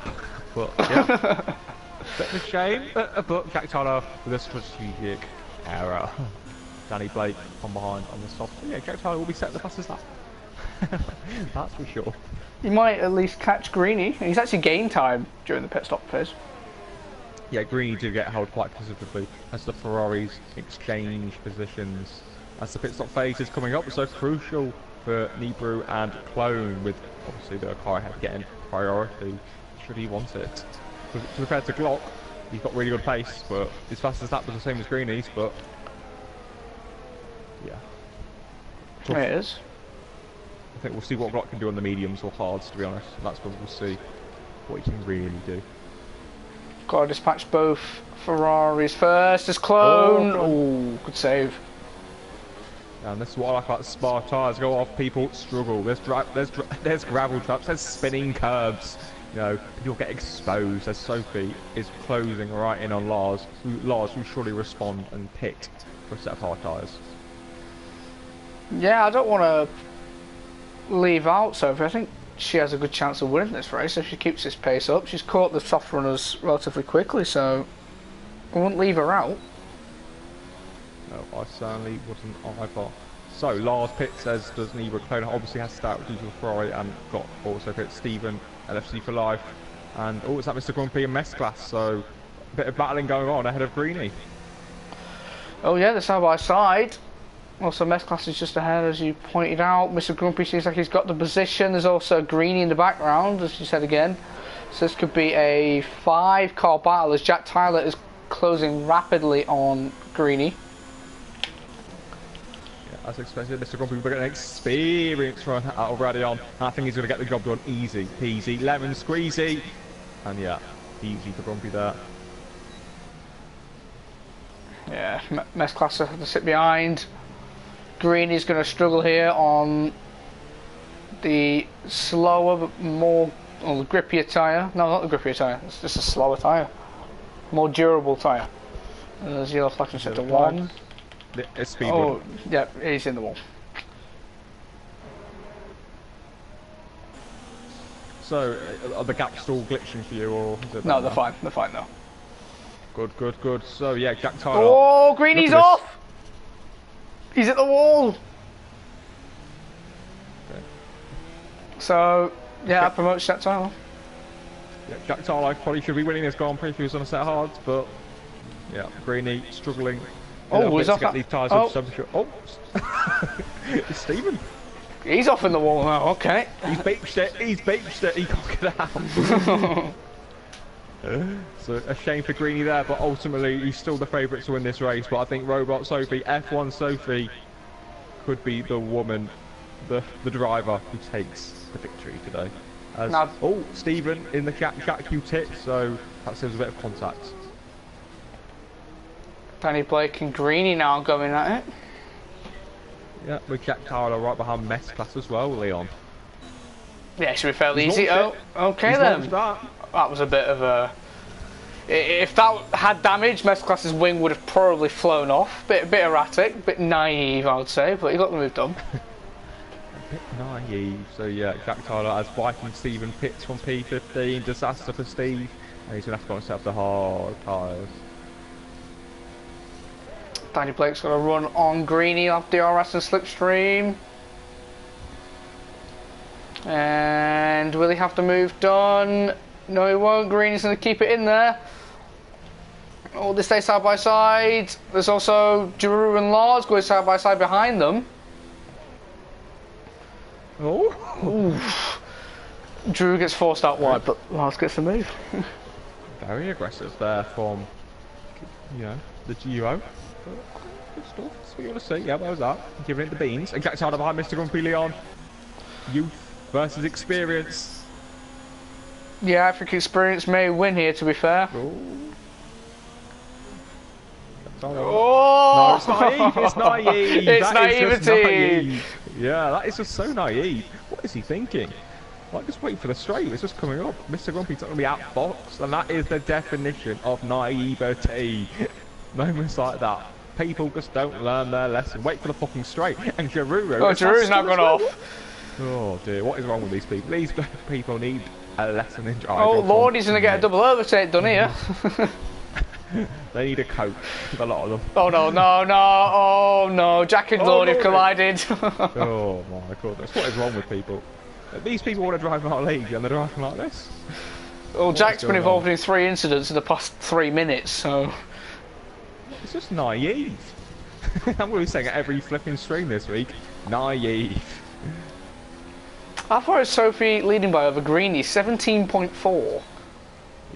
But yeah, bit of a shame. But Jack Tyler with a strategic error. Danny Blake from behind on the soft. Yeah, Jack Tyler will be setting the fastest lap. That's for sure. He might at least catch Greeny. He's actually gained time during the pit stop phase. Yeah, Greeny do get held quite positively as the Ferraris exchange positions as the pit stop phase is coming up. So crucial for Nibru and Clone, with obviously the car ahead getting priority should he want it. Compared to Glock, he's got really good pace, but his fastest lap was the same as Greeny's, but yeah. It is. I think we'll see what Glock can do on the mediums or hards, to be honest. And that's when we'll see what he can really do. Got to dispatch both Ferraris first as Clone. Oh, good save. And this is what I like about Spa tyres. Go off, people struggle. There's gravel traps, there's spinning curves. You know, people get exposed as Sophie is closing right in on Lars will surely respond and pit for a set of hard tyres. Yeah, I don't want to leave out Sophie. I think she has a good chance of winning this race if she keeps this pace up. She's caught the soft runners relatively quickly, so I wouldn't leave her out. No, I certainly wouldn't either. So, Lars pits, as does Nibra. Clone obviously has to start with Diesel Ferrari and got also pit Stephen, LFC for life. And it's that Mr. Grumpy and Mess Class, so a bit of battling going on ahead of Greeny. Oh yeah, they're side by side. Also, Mess Class is just ahead, as you pointed out. Mr. Grumpy seems like he's got the position. There's also Greeny in the background, as you said again. So this could be a 5-car battle as Jack Tyler is closing rapidly on Greeny. Yeah, as expected, Mr. Grumpy will get an experience run already on. And I think he's going to get the job done easy peasy, lemon squeezy. And yeah, easy for Grumpy there. Yeah, Mess Class have to sit behind. Greeny's going to struggle here on the slower but more, or the grippier tyre. No, not the grippier tyre, it's just a slower tyre. More durable tyre. There's yellow flash in sector 1. It's speed oh, yeah, he's in the wall. So, are the gaps still glitching for you, or is it no, they're fine now. Good, good, good. So, yeah, Jack Tyler. Oh, Greeny's off! He's at the wall! Okay. So, yeah, that promotes Jack Tyler. Yeah, Jack Tyler probably should be winning this Grand Prix if he was on a set of hards, but yeah, Greeny struggling. Oh, he's off. To get these tyres up oh, it's Stephen. He's off in the wall now, okay. He's beached it, he can't get out. So a shame for Greeny there, but ultimately he's still the favourite to win this race. But I think Robot Sophie, F1 Sophie, could be the woman, the driver who takes the victory today. As, oh, Stephen in the Jack Q-tip, so that seems a bit of contact. Danny Blake and Greeny now going at it. Yeah, with Jack Tyler right behind Mess Class as well, Leon. Yeah, it should be fairly He's easy. launched Oh, okay He's then. launched That was a bit of a... If that had damage, Mesclass's wing would have probably flown off. Bit erratic, bit naive, I would say, but he got the move done. A bit naive. So yeah, Jack Tyler has Viking Stephen Pitts from P15. Disaster for Steve. And he's going to have to go himself the hard tyres. Danny Blake's got to run on Greenie off DRS and Slipstream. And will he have the move done? No, he won't. Greenie's going to keep it in there. Oh, they stay side by side. There's also Giroux and Lars going side by side behind them. Oh. Giroux gets forced out wide, but Lars gets the move. Very aggressive there from, you know, the duo. Good stuff. That's what you want to see. Yeah, that was that. Giving it the beans. And Jack Tyler behind Mr. Grumpy Leon. Youth versus experience. Yeah, I think experience may win here, to be fair. No, it's naive. It's naive. It's that naivety. Is just naive. Yeah, that is just so naive. What is he thinking? Like, just wait for the straight. It's just coming up. Mr. Grumpy's not going to be outboxed, and that is the definition of naivety. Moments like that. People just don't learn their lesson. Wait for the fucking straight. And Giroux. Oh, Giroux's now gone off. Oh dear, what is wrong with these people? These people need a lesson in driving. Oh, Lord, he's going to get a double overtake done here. They need a coach, a lot of them. Oh no, no, no, oh no, Jack and Lord have collided. Oh my goodness, what is wrong with people? These people want to drive in our league and they're driving like this. Well, Jack's been involved in 3 incidents in the past 3 minutes, so... It's just naive. I'm going to be saying it every flipping stream this week. Naive. How far is Sophie leading by over Greenie? 17.4.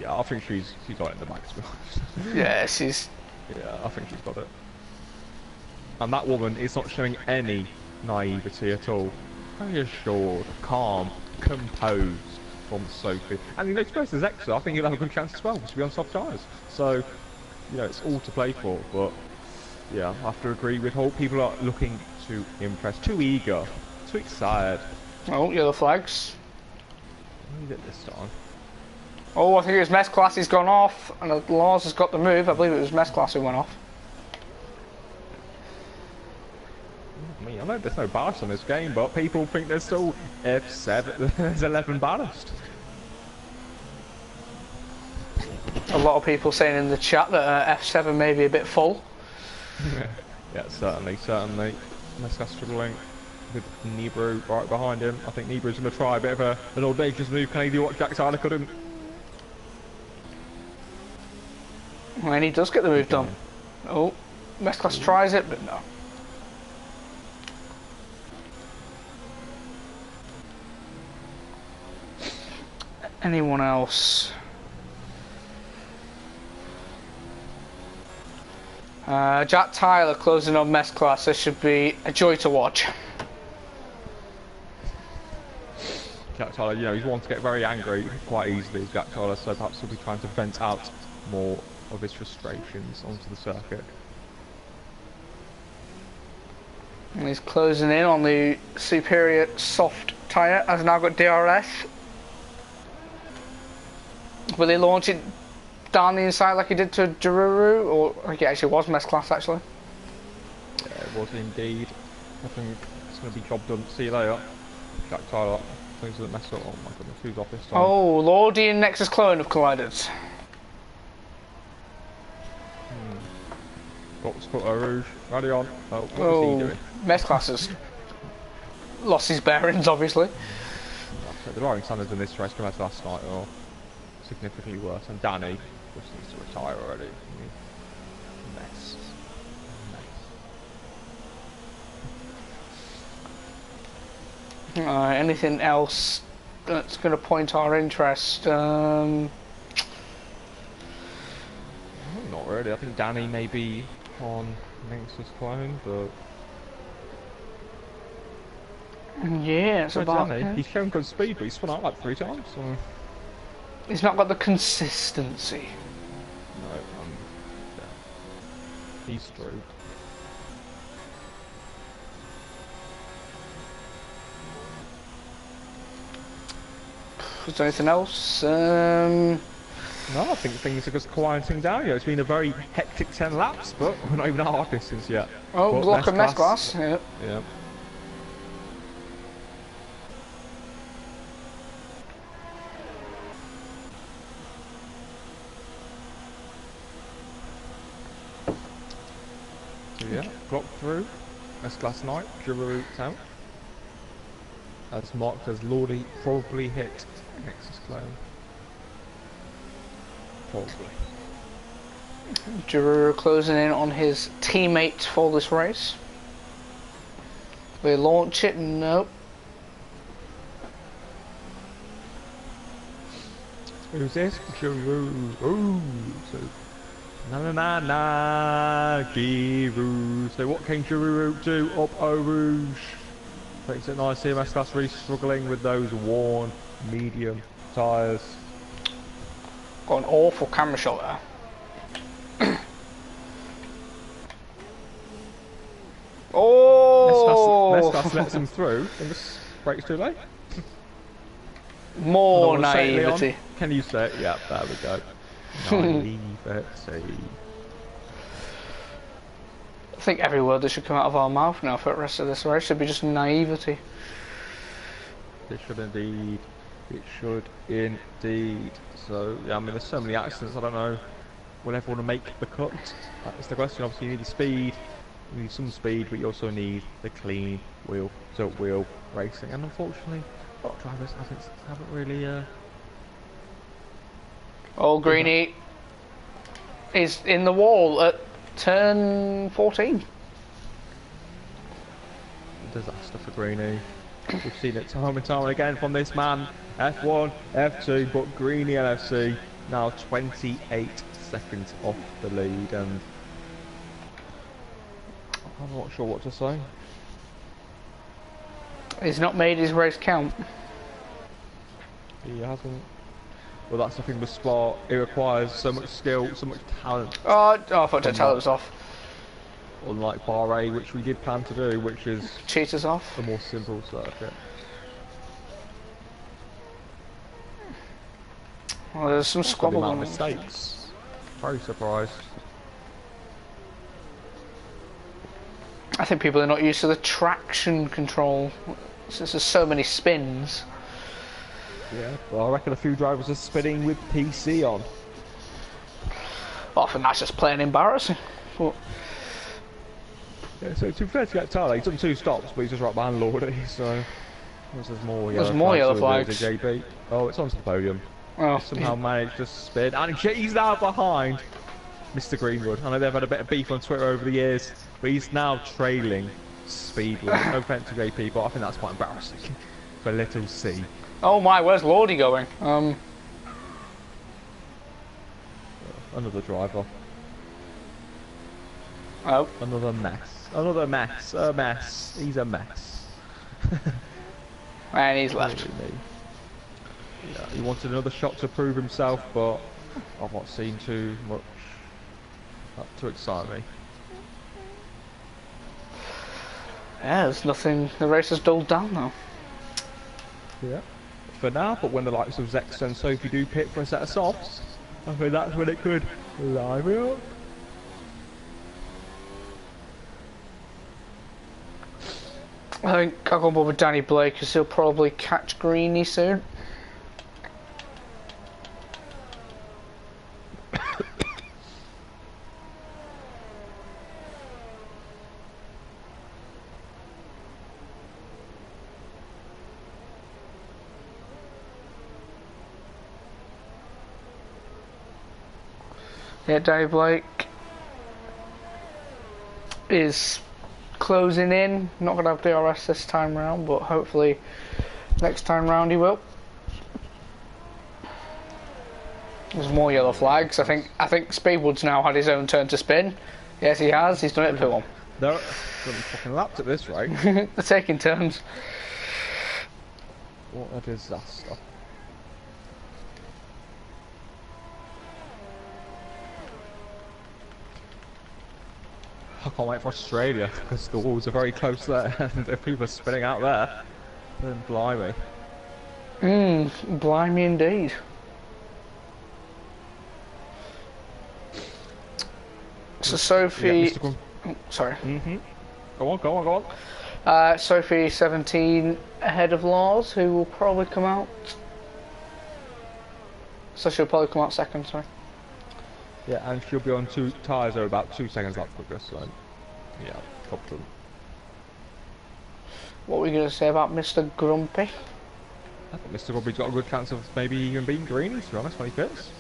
Yeah, I think she's got it in the bag, to be honest. Yeah, she's... Yeah, I think she's got it. And that woman is not showing any naivety at all. Very assured, calm, composed from Sophie. And you know, suppose there's extra, I think he'll have a good chance as well, to be on soft tyres. So, you know, it's all to play for, but yeah, I have to agree with Holt. People are looking to impress, too eager, too excited. Oh, yellow flags. What is it this time? Oh, I think it was Mesclass, he's gone off, and Lars has got the move. I believe it was Mesclass who went off. I mean, I know there's no ballast on this game, but people think there's still F7, there's 11 ballast. A lot of people saying in the chat that F7 may be a bit full. Yeah, certainly. Mesclass struggling with Nibru right behind him. I think Nibru's going to try a bit of an audacious move. Can he do what Jack Tyler couldn't? And he does get the move done. Oh, Mesclass tries it, but no. Anyone else? Jack Tyler closing on Mesclass. This should be a joy to watch. Jack Tyler, you know, he's one to get very angry quite easily, Jack Tyler, so perhaps he'll be trying to vent out more of his frustrations onto the circuit. And he's closing in on the superior soft tyre, has now got DRS. Will he launch it down the inside like he did to Giroux, or I think it actually was Mesclass actually? Yeah, it was indeed. I think it's going to be job done. See you later. Jack Tyler, things that mess up. Oh my goodness, who's off this time? Oh, Lordy and Nexus Clone have collided. Got put a Rouge, ready on. Oh, what is he doing? Mesclass has lost his bearings, obviously. The driving standards in this race compared to last night are significantly worse, and Danny just needs to retire already. Mess. Anything else that's going to point our interest? Not really. I think Danny may be on Nexus Clone, but yeah, it's about Danny. He's shown good speed, but he's spun out like 3 times. So. He's not got the consistency. No, yeah. He's through. Is there anything else? No, I think things are just quieting down. You know, it's been a very hectic 10 laps, but we're not even at our distance yet. Oh, but block and mess glass. Yeah. Yeah. So yeah, block through. That's last night. Giroux out. As marked as Lordy probably hit Nexus Clone. Probably. Giroux closing in on his teammate for this race. We launch it. Nope. Who's this? Giroux. Ooh. So Giroux. So what can Giroux do up Eau Rouge? Takes it nice here. Mascot's really struggling with those worn medium tyres. Got an awful camera shot there. Oh! Mascot lets him through and just brakes too late. More naivety. Can you say it? Yeah, there we go. Naivety. I think every word that should come out of our mouth now for the rest of this race should be just naivety. It should indeed. It should indeed. So, yeah, I mean, there's so many accidents, I don't know. Will everyone make the cut? That's the question. Obviously, you need the speed. You need some speed, but you also need the clean wheel. So, wheel racing. And unfortunately, a lot of drivers haven't really. Oh, Greenie is in the wall at turn 14. Disaster for Greenie. We've seen it time and time again from this man. F1, F2, but Greenie LFC now 28 seconds off the lead, and I'm not sure what to say. He's not made his race count. He hasn't. Well, that's the thing with sport. It requires so much skill, so much talent. Oh, I thought the talent was off. Unlike Bahrain, which we did plan to do, which is cheaters off. A more simple circuit. Well, there's some squabble on mistakes. Very surprised. I think people are not used to the traction control. Since there's so many spins. Yeah, well, I reckon a few drivers are spinning with PC on. Well, I think that's just plain embarrassing. But yeah, so to be fair to get Tyler, he's done 2 stops, but he's just right behind Lordy, so there's more yellow flags. JB. Oh, it's onto the podium. Oh, somehow managed to spin, and he's now behind Mr. Greenwood. I know they've had a bit of beef on Twitter over the years, but he's now trailing Speedwood. No offense to JP, but I think that's quite embarrassing for little C. Oh my, where's Lordy going? Another driver. Oh. Another mess. Another mess. A mess. He's a mess. And he's left. Yeah, he wanted another shot to prove himself, but I've not seen too much to excite me. Yeah, there's nothing. The race has dulled down now. Yeah. For now, but when the likes of Zex and Sophie do pit for a set of softs, I think that's when it could live it up. I think I'll go with Danny Blake because he'll probably catch Greenie soon. Yeah, Danny Blake is closing in. Not going to have DRS this time round, but hopefully next time round he will. There's more yellow flags. I think Speedwood's now had his own turn to spin. Yes, he has. He's done it for one. They're fucking lapped at this rate. They're taking turns. What a disaster. I can't wait for Australia because the walls are very close there and if people are spinning out there, then blimey. Blimey indeed. So Sophie... Yeah, Mr. Grump. Oh, sorry. Go on, go on, go on. Sophie 17 ahead of Lars, who will probably come out. So she'll probably come out second, sorry. Yeah, and she'll be on 2 tyres, or about 2 seconds lap quicker, so yeah, confident. What were you going to say about Mr. Grumpy? I think Mr. Grumpy's got a good chance of maybe even beating Greeny, to be honest, when he fits.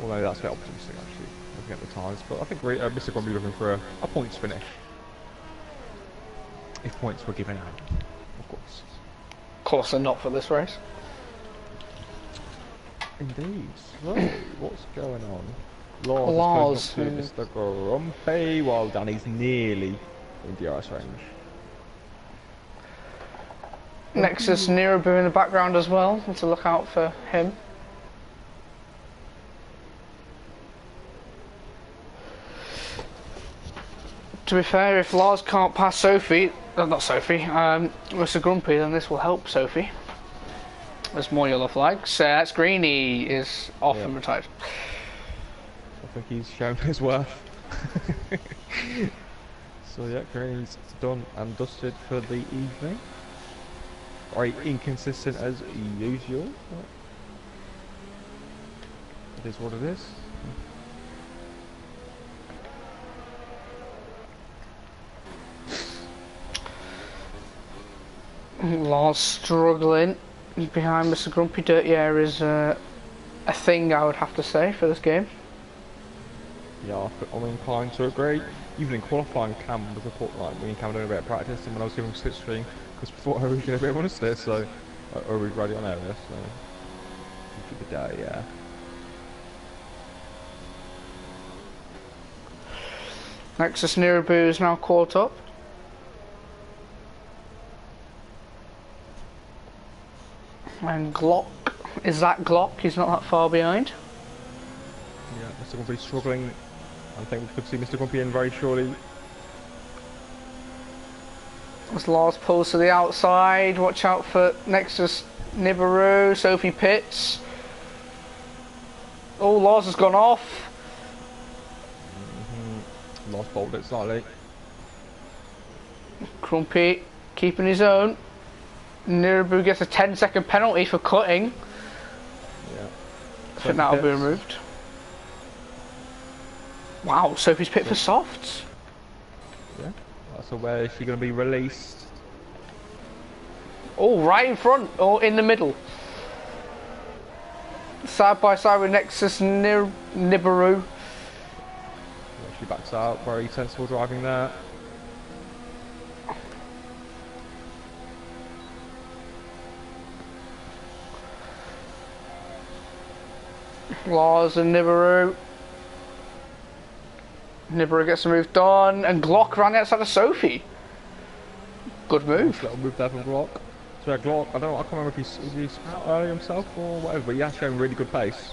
Although that's a bit optimistic, actually, looking at the tyres. But I think Mr. Grumpy looking for a points finish. If points were given out, of course. Of course they're not for this race. Indeed. So, what's going on? Lars, to Mr. Grumpy, while Danny's nearly in DRS range. Nexus Nirabu in the background as well, to look out for him. To be fair, if Lars can't pass Sophie, not Sophie, Mr. Grumpy, then this will help Sophie. There's more yellow flags. That's Greeny is off and retired. I think he's shown his worth. So yeah, Greeny's done and dusted for the evening. Very inconsistent as usual. It is what it is. Lars struggling behind Mr. Grumpy. Dirty air is a thing, I would have to say, for this game. Yeah, I'm inclined to agree. Even in qualifying, Cam was a like me and Cam doing a bit of practice, and when I was giving slipstream, because before I was getting a bit of honest there, so or we ready on area, so keep the day, yeah. Nexus Nirabu is now caught up. And Glock, is that Glock? He's not that far behind. Yeah, Mr. Grumpy struggling. I think we could see Mr. Grumpy in very shortly. As Lars pulls to the outside, watch out for Nexus Nibiru, Sophie Pitts. Oh, Lars has gone off. Lars bolted it slightly. Grumpy keeping his own. Nirabu gets a 10-second penalty for cutting. Yeah. I think that'll be removed. Wow, Sophie's pit for softs. Yeah. So where is she going to be released? Oh, right in front, or in the middle. Side by side with Nexus Nibiru. She backs out, very sensible driving there. Lars and Nibiru. Nibiru gets the move done, and Glock ran outside of Sophie. Good move. Nice little move there from Glock. So yeah, Glock, I can't remember if he's out early himself or whatever, but he has shown really good pace.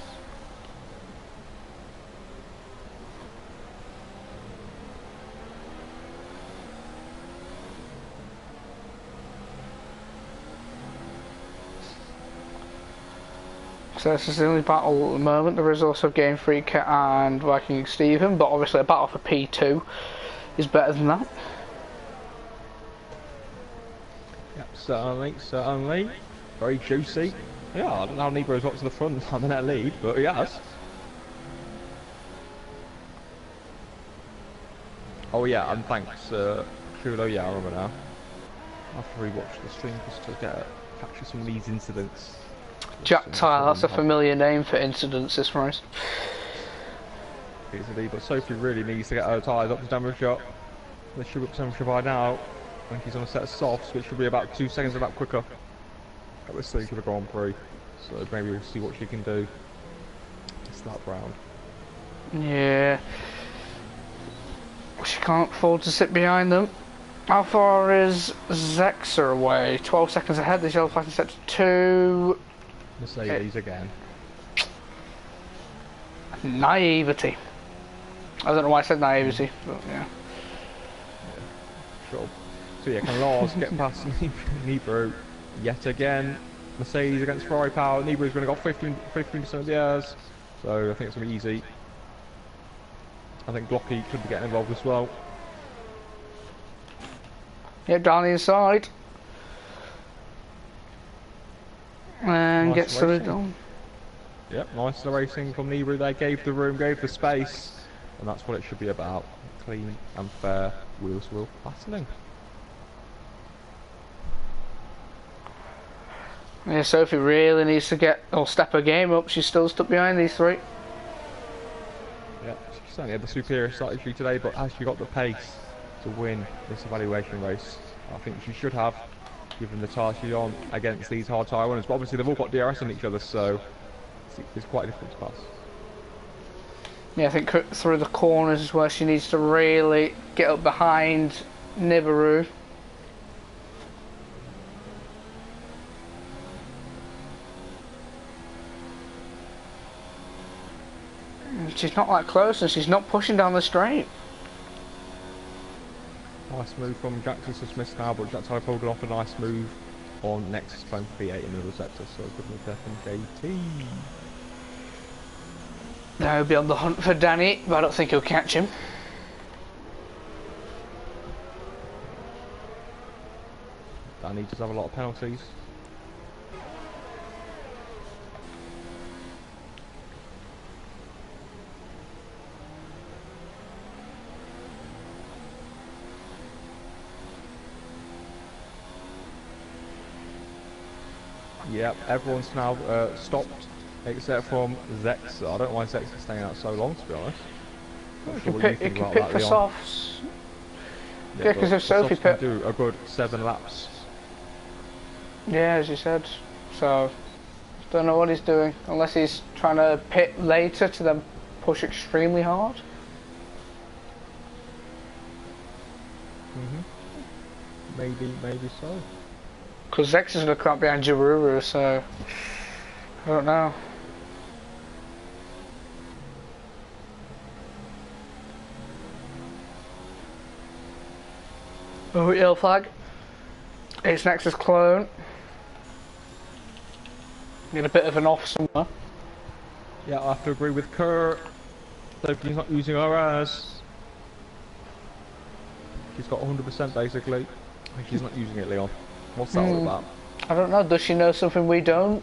So this is the only battle at the moment. There is also Game Freak and Viking Stephen, but obviously a battle for P2 is better than that. Yep, certainly. Very juicy. Yeah, I don't know how Nibiru's got to the front on the net lead, but he has. Oh yeah, and thanks, Kudo, yeah, I remember now. I'll have to rewatch the stream just to capture some of these incidents. Jack Tyler, that's a familiar name for incidents this race. Easily, but Sophie really needs to get her tyres up to damage shot. They should be up temperature by now. I think he's on a set of softs, which should be about 2 seconds about quicker. At this stage of the Grand Prix. So maybe we'll see what she can do this lap round. Yeah. She can't afford to sit behind them. How far is Zexa away? 12 seconds ahead. The yellow flag is set to 2. Mercedes again. Naivety. I don't know why I said naivety, but yeah. Sure. So yeah, can Lars get past Nibiru? Yet again, Mercedes against Ferrari power. Nibiru's going to got 15% of the airs, so I think it's going to be easy. I think Glocky could be getting involved as well. Yep, down the inside. And Nice gets through down. Yep, nice racing from Nibiru. They gave the room, gave the space, and that's what it should be about. Clean and fair wheel-to-wheel battling. Yeah, Sophie really needs to get or step her game up. She's still stuck behind these three. Yeah, she certainly had the superior strategy today, but has she got the pace to win this evaluation race? I think she should have, given the tyre she's on against these hard tyre runners. But obviously they've all got DRS on each other, so it's quite difficult to pass. Yeah, I think through the corners is where she needs to really get up behind Nibiru. She's not that close and she's not pushing down the straight. Nice move from Jackson to Smith now, but Jack Tyler pulled off a nice move on Nexus playing P8 in the middle sector, so good move there from JT. Now he'll be on the hunt for Danny, but I don't think he'll catch him. Danny does have a lot of penalties. Yep, everyone's now stopped except from Zexa. I don't know why Zexa's staying out so long, to be honest. It can pick for softs. Yeah, because if Sophie can do a good 7 laps. Yeah, as you said. So, don't know what he's doing, unless he's trying to pit later to then push extremely hard. Maybe so. Because Zex is going to come up behind Jaruru, so I don't know. Oh, yellow flag. It's Nexus clone. Get a bit of an off somewhere. Yeah, I have to agree with Kerr. Sophie's not using her as. She's got 100% basically. I think she's not using it, Leon. What's that all about? I don't know. Does she know something we don't?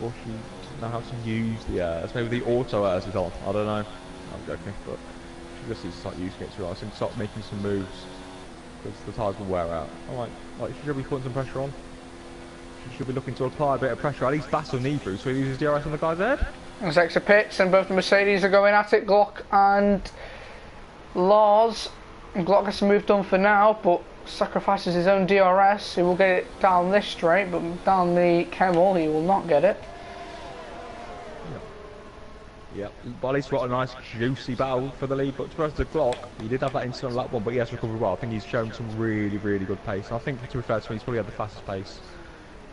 Or she doesn't know how to use the airs. Maybe the auto airs is on. I don't know. I'm joking, but she just needs to start using it to us and start making some moves. Because the tyres will wear out. Alright, she should be putting some pressure on. She should be looking to apply a bit of pressure, at least battle Nibiru, so he uses DRS on the guy's head. There's extra pits and both the Mercedes are going at it, Glock and Lars. Glock gets a move done for now, but sacrifices his own DRS. He will get it down this straight, but down the Camel he will not get it. Yep, but at least got a nice juicy battle for the lead. But to be honest, the Glock, he did have that incident on lap 1, but he has recovered well. I think he's shown some really good pace. And I think, to be fair to me, he's probably had the fastest pace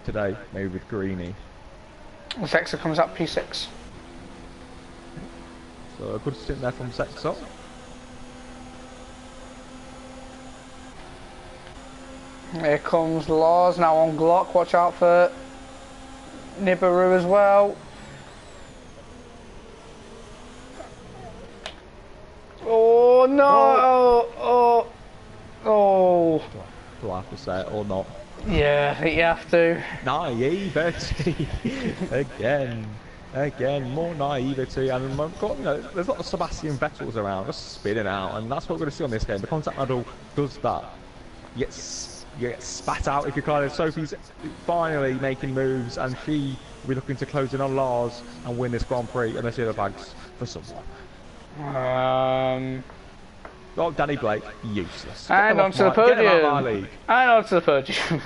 today, maybe with Greeny. Zexa comes up P6. So a good stint there from Zexa. Here comes Lars now on Glock. Watch out for Nibiru as well. Oh no! Oh! Do I have to say it or not? Yeah, I think you have to. Naivety again, more naivety, and we've got, there's a lot of Sebastian Vettels around, just spinning out, and that's what we're going to see on this game. The contact medal does that. You get spat out if you're kind of. Sophie's finally making moves, and she will be looking to close in on Lars and win this Grand Prix, and there's the other bags for someone. Oh, Danny Blake, useless. And onto the podium. And onto the podium.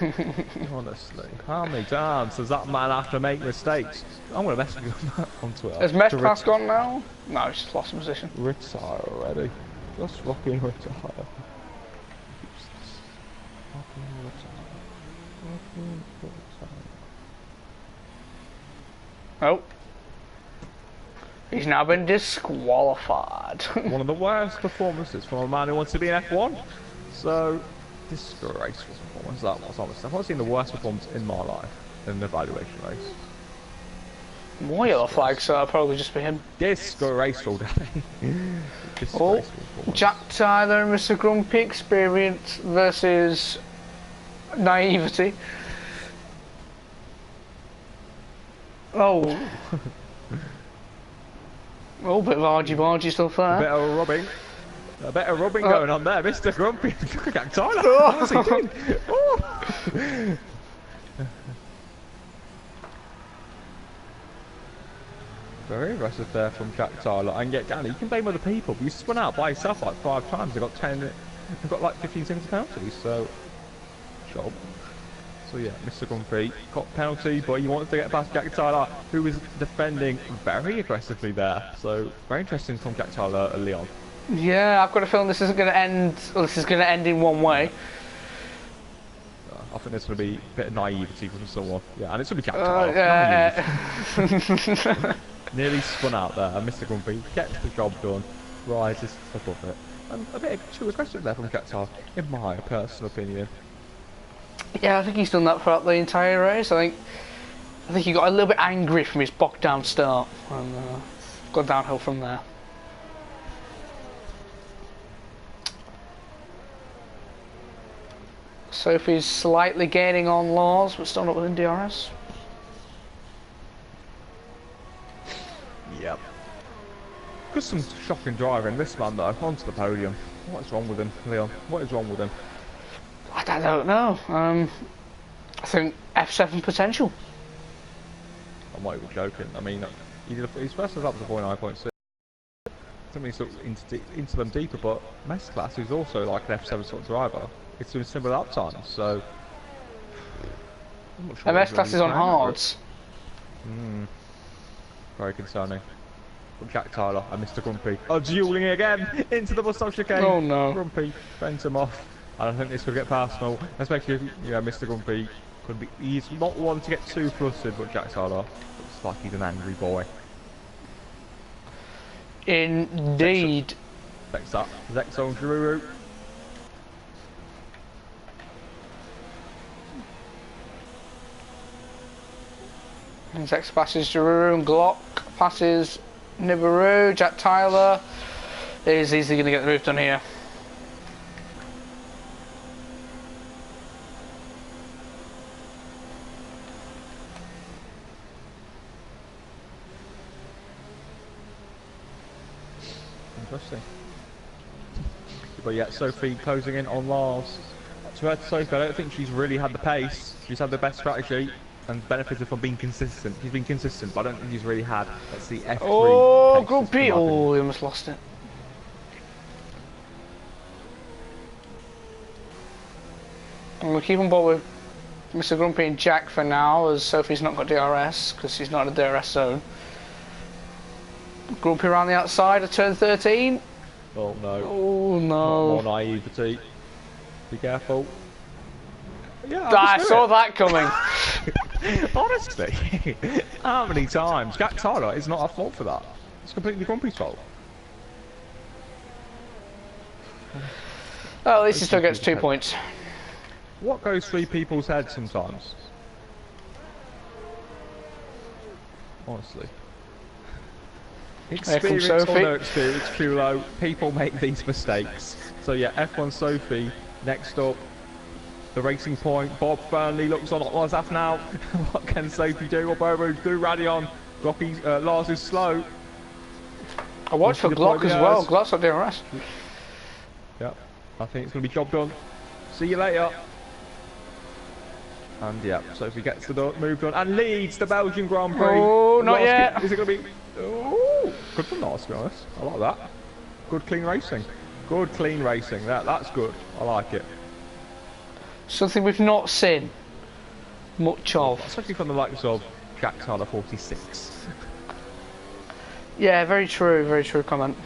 Honestly, how many times does that man have to make mistakes? I'm going to message him on Twitter. Has Mess Pass gone now? No, he's just lost position. Retire already. Just fucking retire. Useless. Fucking retire. Oh. He's now been disqualified. One of the worst performances from a man who wants to be in F1. So, Disgraceful performance that was, honestly. I've not seen the worst performance in my life in an evaluation race. More yellow flags, so I'll probably just be him. Disgraceful, Danny. Oh, Disgraceful performance. Jack Tyler and Mr. Grumpy, experience versus naivety. Oh. Oh, bit of argy-bargy stuff there. A bit of rubbing going on there, Mr. Grumpy. Look at Tyler. Oh. What's he doing? Oh. Very aggressive there from Jack Tyler. And yet, Danny, you can blame other people, but you spun out by yourself like 5 times. They got like 15 seconds penalties, so job. So yeah, Mr. Grumpy got penalty, but he wanted to get past Jack Tyler, who was defending very aggressively there. So very interesting from Jack Tyler and Leon. Yeah, I've got a feeling this isn't going to end. Well, this is going to end in one way. I think there's going to be a bit of naivety from someone. Yeah, and it's going to be Jack Tyler. Nearly spun out there, and Mr. Grumpy gets the job done, rises above it. And a bit too aggressive there from Jack Tyler, in my personal opinion. Yeah, I think he's done that throughout the entire race. I think he got a little bit angry from his bogged down start and got downhill from there. Sophie's slightly gaining on Lars, but still not within DRS. Yep. Just some shocking driving. This man though, onto the podium. What is wrong with him, Leon? What is wrong with him? I don't know. I think F7 potential. I'm not even joking. I mean, his first lap was a 49.6. Something sort of into them deeper, but Mess Class is also like an F7 sort of driver. It's doing similar lap times, so. Sure MS Class is on hards. Very concerning. But Jack Tyler and Mr. Grumpy are dueling again into the Mustang chicane. Oh no. Grumpy fends him off. And I think this could get personal, especially if, Mr. Grumpy could be. He's not one to get too flustered, but Jack Tyler looks like he's an angry boy. Indeed. Next up, Zexo Giroux. Zex passes Giroux and Glock passes Nibiru. Jack Tyler is easily going to get the move done here. Interesting. But yeah, Sophie closing in on Lars. To her, Sophie, I don't think she's really had the pace. She's had the best strategy and benefited from being consistent. She's been consistent, but I don't think she's really had. That's the F3. Oh, Grumpy! Oh, he almost lost it. And we'll keep on board with Mr. Grumpy and Jack for now, as Sophie's not got DRS because she's not in the DRS zone. Grumpy around the outside of turn 13. Oh no. Oh no. More naivety. Be careful. Yeah, I saw that coming. Honestly, how many times? Jack Tyler is not at fault for that. It's completely Grumpy's fault. Oh, at least he still gets 2 points. What goes through people's heads sometimes? Honestly. Experience or no experience, Kulo, people make these mistakes. So yeah, F1 Sophie, next up, the Racing Point. Bob Burnley looks on at Lars now. What can Sophie do? What Bobo do? Radion. Lars is slow. I watched for Glock as well. Glock's not doing rest. Yep, I think it's going to be job done. See you later. And yeah, Sophie gets the move done and leads the Belgian Grand Prix. Oh, not yet. Is it going to be? Oh, good for Lars, to be honest. I like that. Good clean racing. Good clean racing. That's good. I like it. Something we've not seen much of. Especially from the likes of Jack Tyler 46. Yeah, very true comment.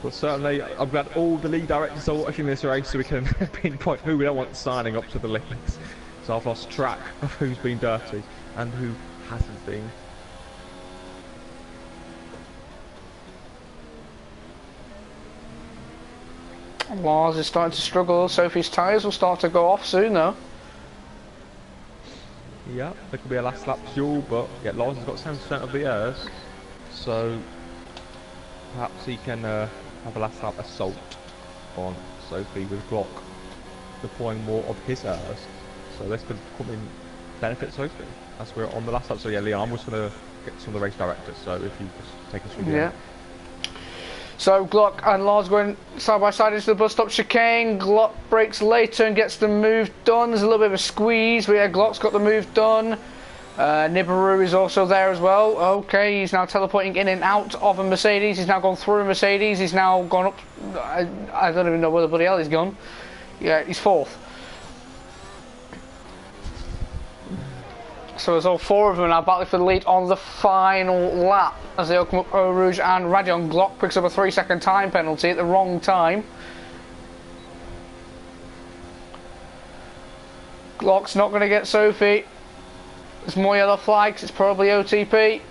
But certainly, I'm glad all the league directors are watching this race so we can pinpoint who we don't want signing up to the leagues. So I've lost track of who's been dirty and who hasn't been. Lars is starting to struggle. Sophie's tyres will start to go off soon though. Yeah, there could be a last lap duel, but yeah, Lars has got 7% of the airs, so perhaps he can have a last lap assault on Sophie with Glock deploying more of his airs. So this could come in benefit Sophie as we're on the last lap. So yeah, Leon, I'm just going to get some of the race directors, so if you just take us through the end. So Glock and Lars going side by side into the bus stop chicane. Glock brakes later and gets the move done. There's a little bit of a squeeze, but yeah, Glock's got the move done. Nibiru is also there as well. Okay, he's now teleporting in and out of a Mercedes. He's now gone through a Mercedes. He's now gone up. I don't even know where the bloody hell he's gone. Yeah, he's fourth. So there's all four of them now battling for the lead on the final lap as they all come up Eau Rouge and Radion. Glock picks up a 3-second time penalty at the wrong time. Glock's not going to get Sophie. There's more yellow flags, it's probably OTP.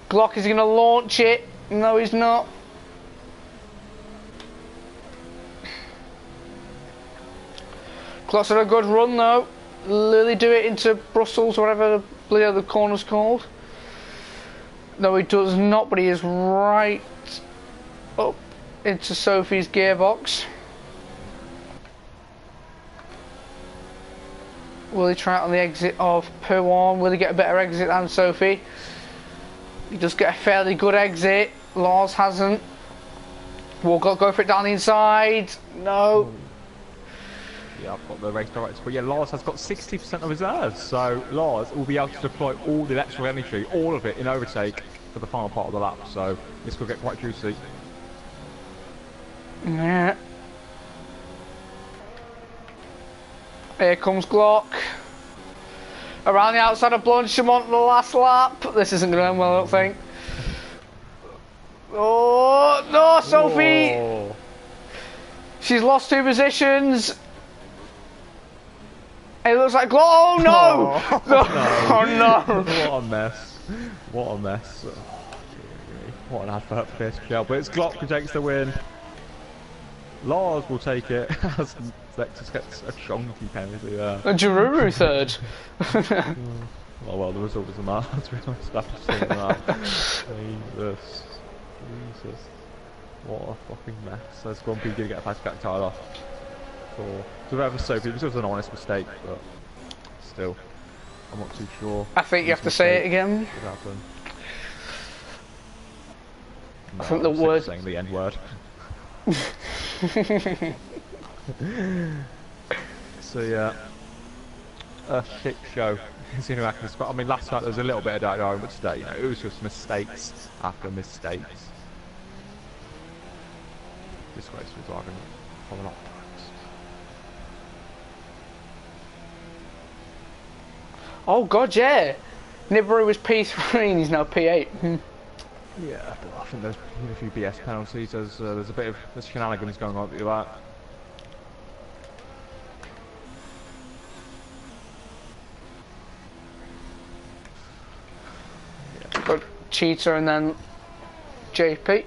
Glock is going to launch it. No, he's not. Glock's had a good run though. Lily do it into Brussels, whatever the corner's called. No, he does not, but he is right up into Sophie's gearbox. Will he try it on the exit of Perwan? Will he get a better exit than Sophie? He does get a fairly good exit. Lars hasn't. Will go for it down the inside. No. Yeah, I've got the race director, but yeah, Lars has got 60% of his airs, so Lars will be able to deploy all the extra energy, all of it in overtake for the final part of the lap, so this could get quite juicy. Yeah. Here comes Glock. Around the outside of Blanchimont the last lap. This isn't going to end well, I don't think. Oh, no, Sophie! Whoa. She's lost 2 positions. It looks like Glock. Oh no! Oh, no. no. Oh no! What a mess. What a mess. What an advert for PSGL. But it's Glock who takes the win. Lars will take it as Lexus gets a chunky penalty there. And Giroud third. Oh well, the result doesn't matter. To be honest, after seeing that. Jesus. What a fucking mess. So it's Grumpy gonna get a fast back tire for whoever Sophie. This was an honest mistake, but still, I'm not too sure. I think you have to say it again. No, I think the word. Saying the N word. So yeah, a shit show. But I mean, last night there was a little bit of that, but today, you know, it was just mistakes after mistakes. Disgraceful driving from an optics. Oh god, yeah. Nibiru was P3 and he's now P8. Yeah, but I think there's a few BS penalties. There's a bit of shenanigans going on with that. Got Cheetah and then JP.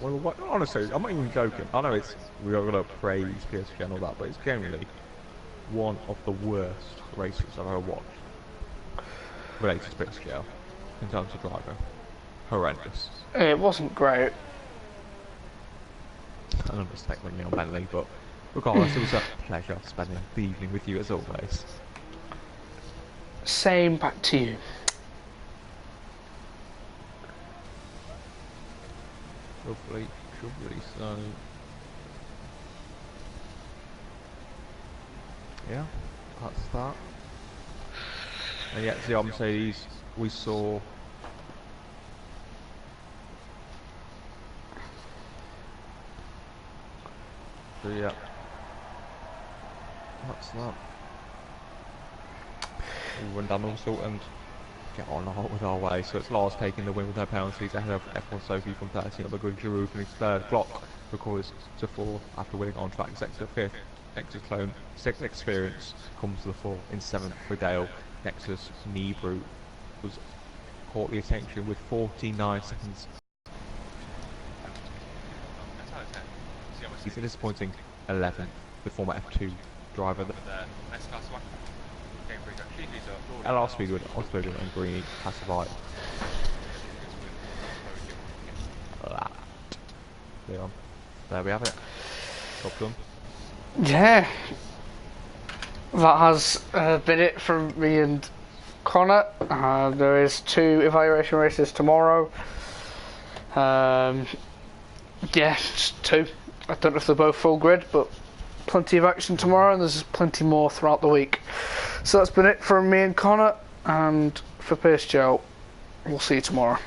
Well, honestly, I'm not even joking. I know we are going to praise PSG and all that, but it's generally one of the worst races I've ever watched related to PSGL in terms of driving. Horrendous. It wasn't great. An understatement, Neil Bentley, but regardless, it was a pleasure spending the evening with you as always. Same back to you. Lovely, so yeah, that's that. And yet the Mercedes we saw so yeah, that's that. We run down the result and get on with our way. So it's Lars taking the win with no penalties ahead of F1 Sophie from 13 up the grid. Giroud from his third. Glock records to 4 after winning on track. Exeter 5th. Nexus Clone 6th experience comes to the 4 in 7th for Dale. Nexus Nibiru was caught the attention with 49 seconds. He's a disappointing 11th, the former F2 driver. LR Speedwood, Osberg and Greeny classified. Leon. There we have it. Job done. Yeah. That has been it from me and Connor. There is 2 evaluation races tomorrow. Yeah, just 2. I don't know if they're both full grid, but plenty of action tomorrow, and there's plenty more throughout the week. So that's been it from me and Connor, and for PSGL, we'll see you tomorrow.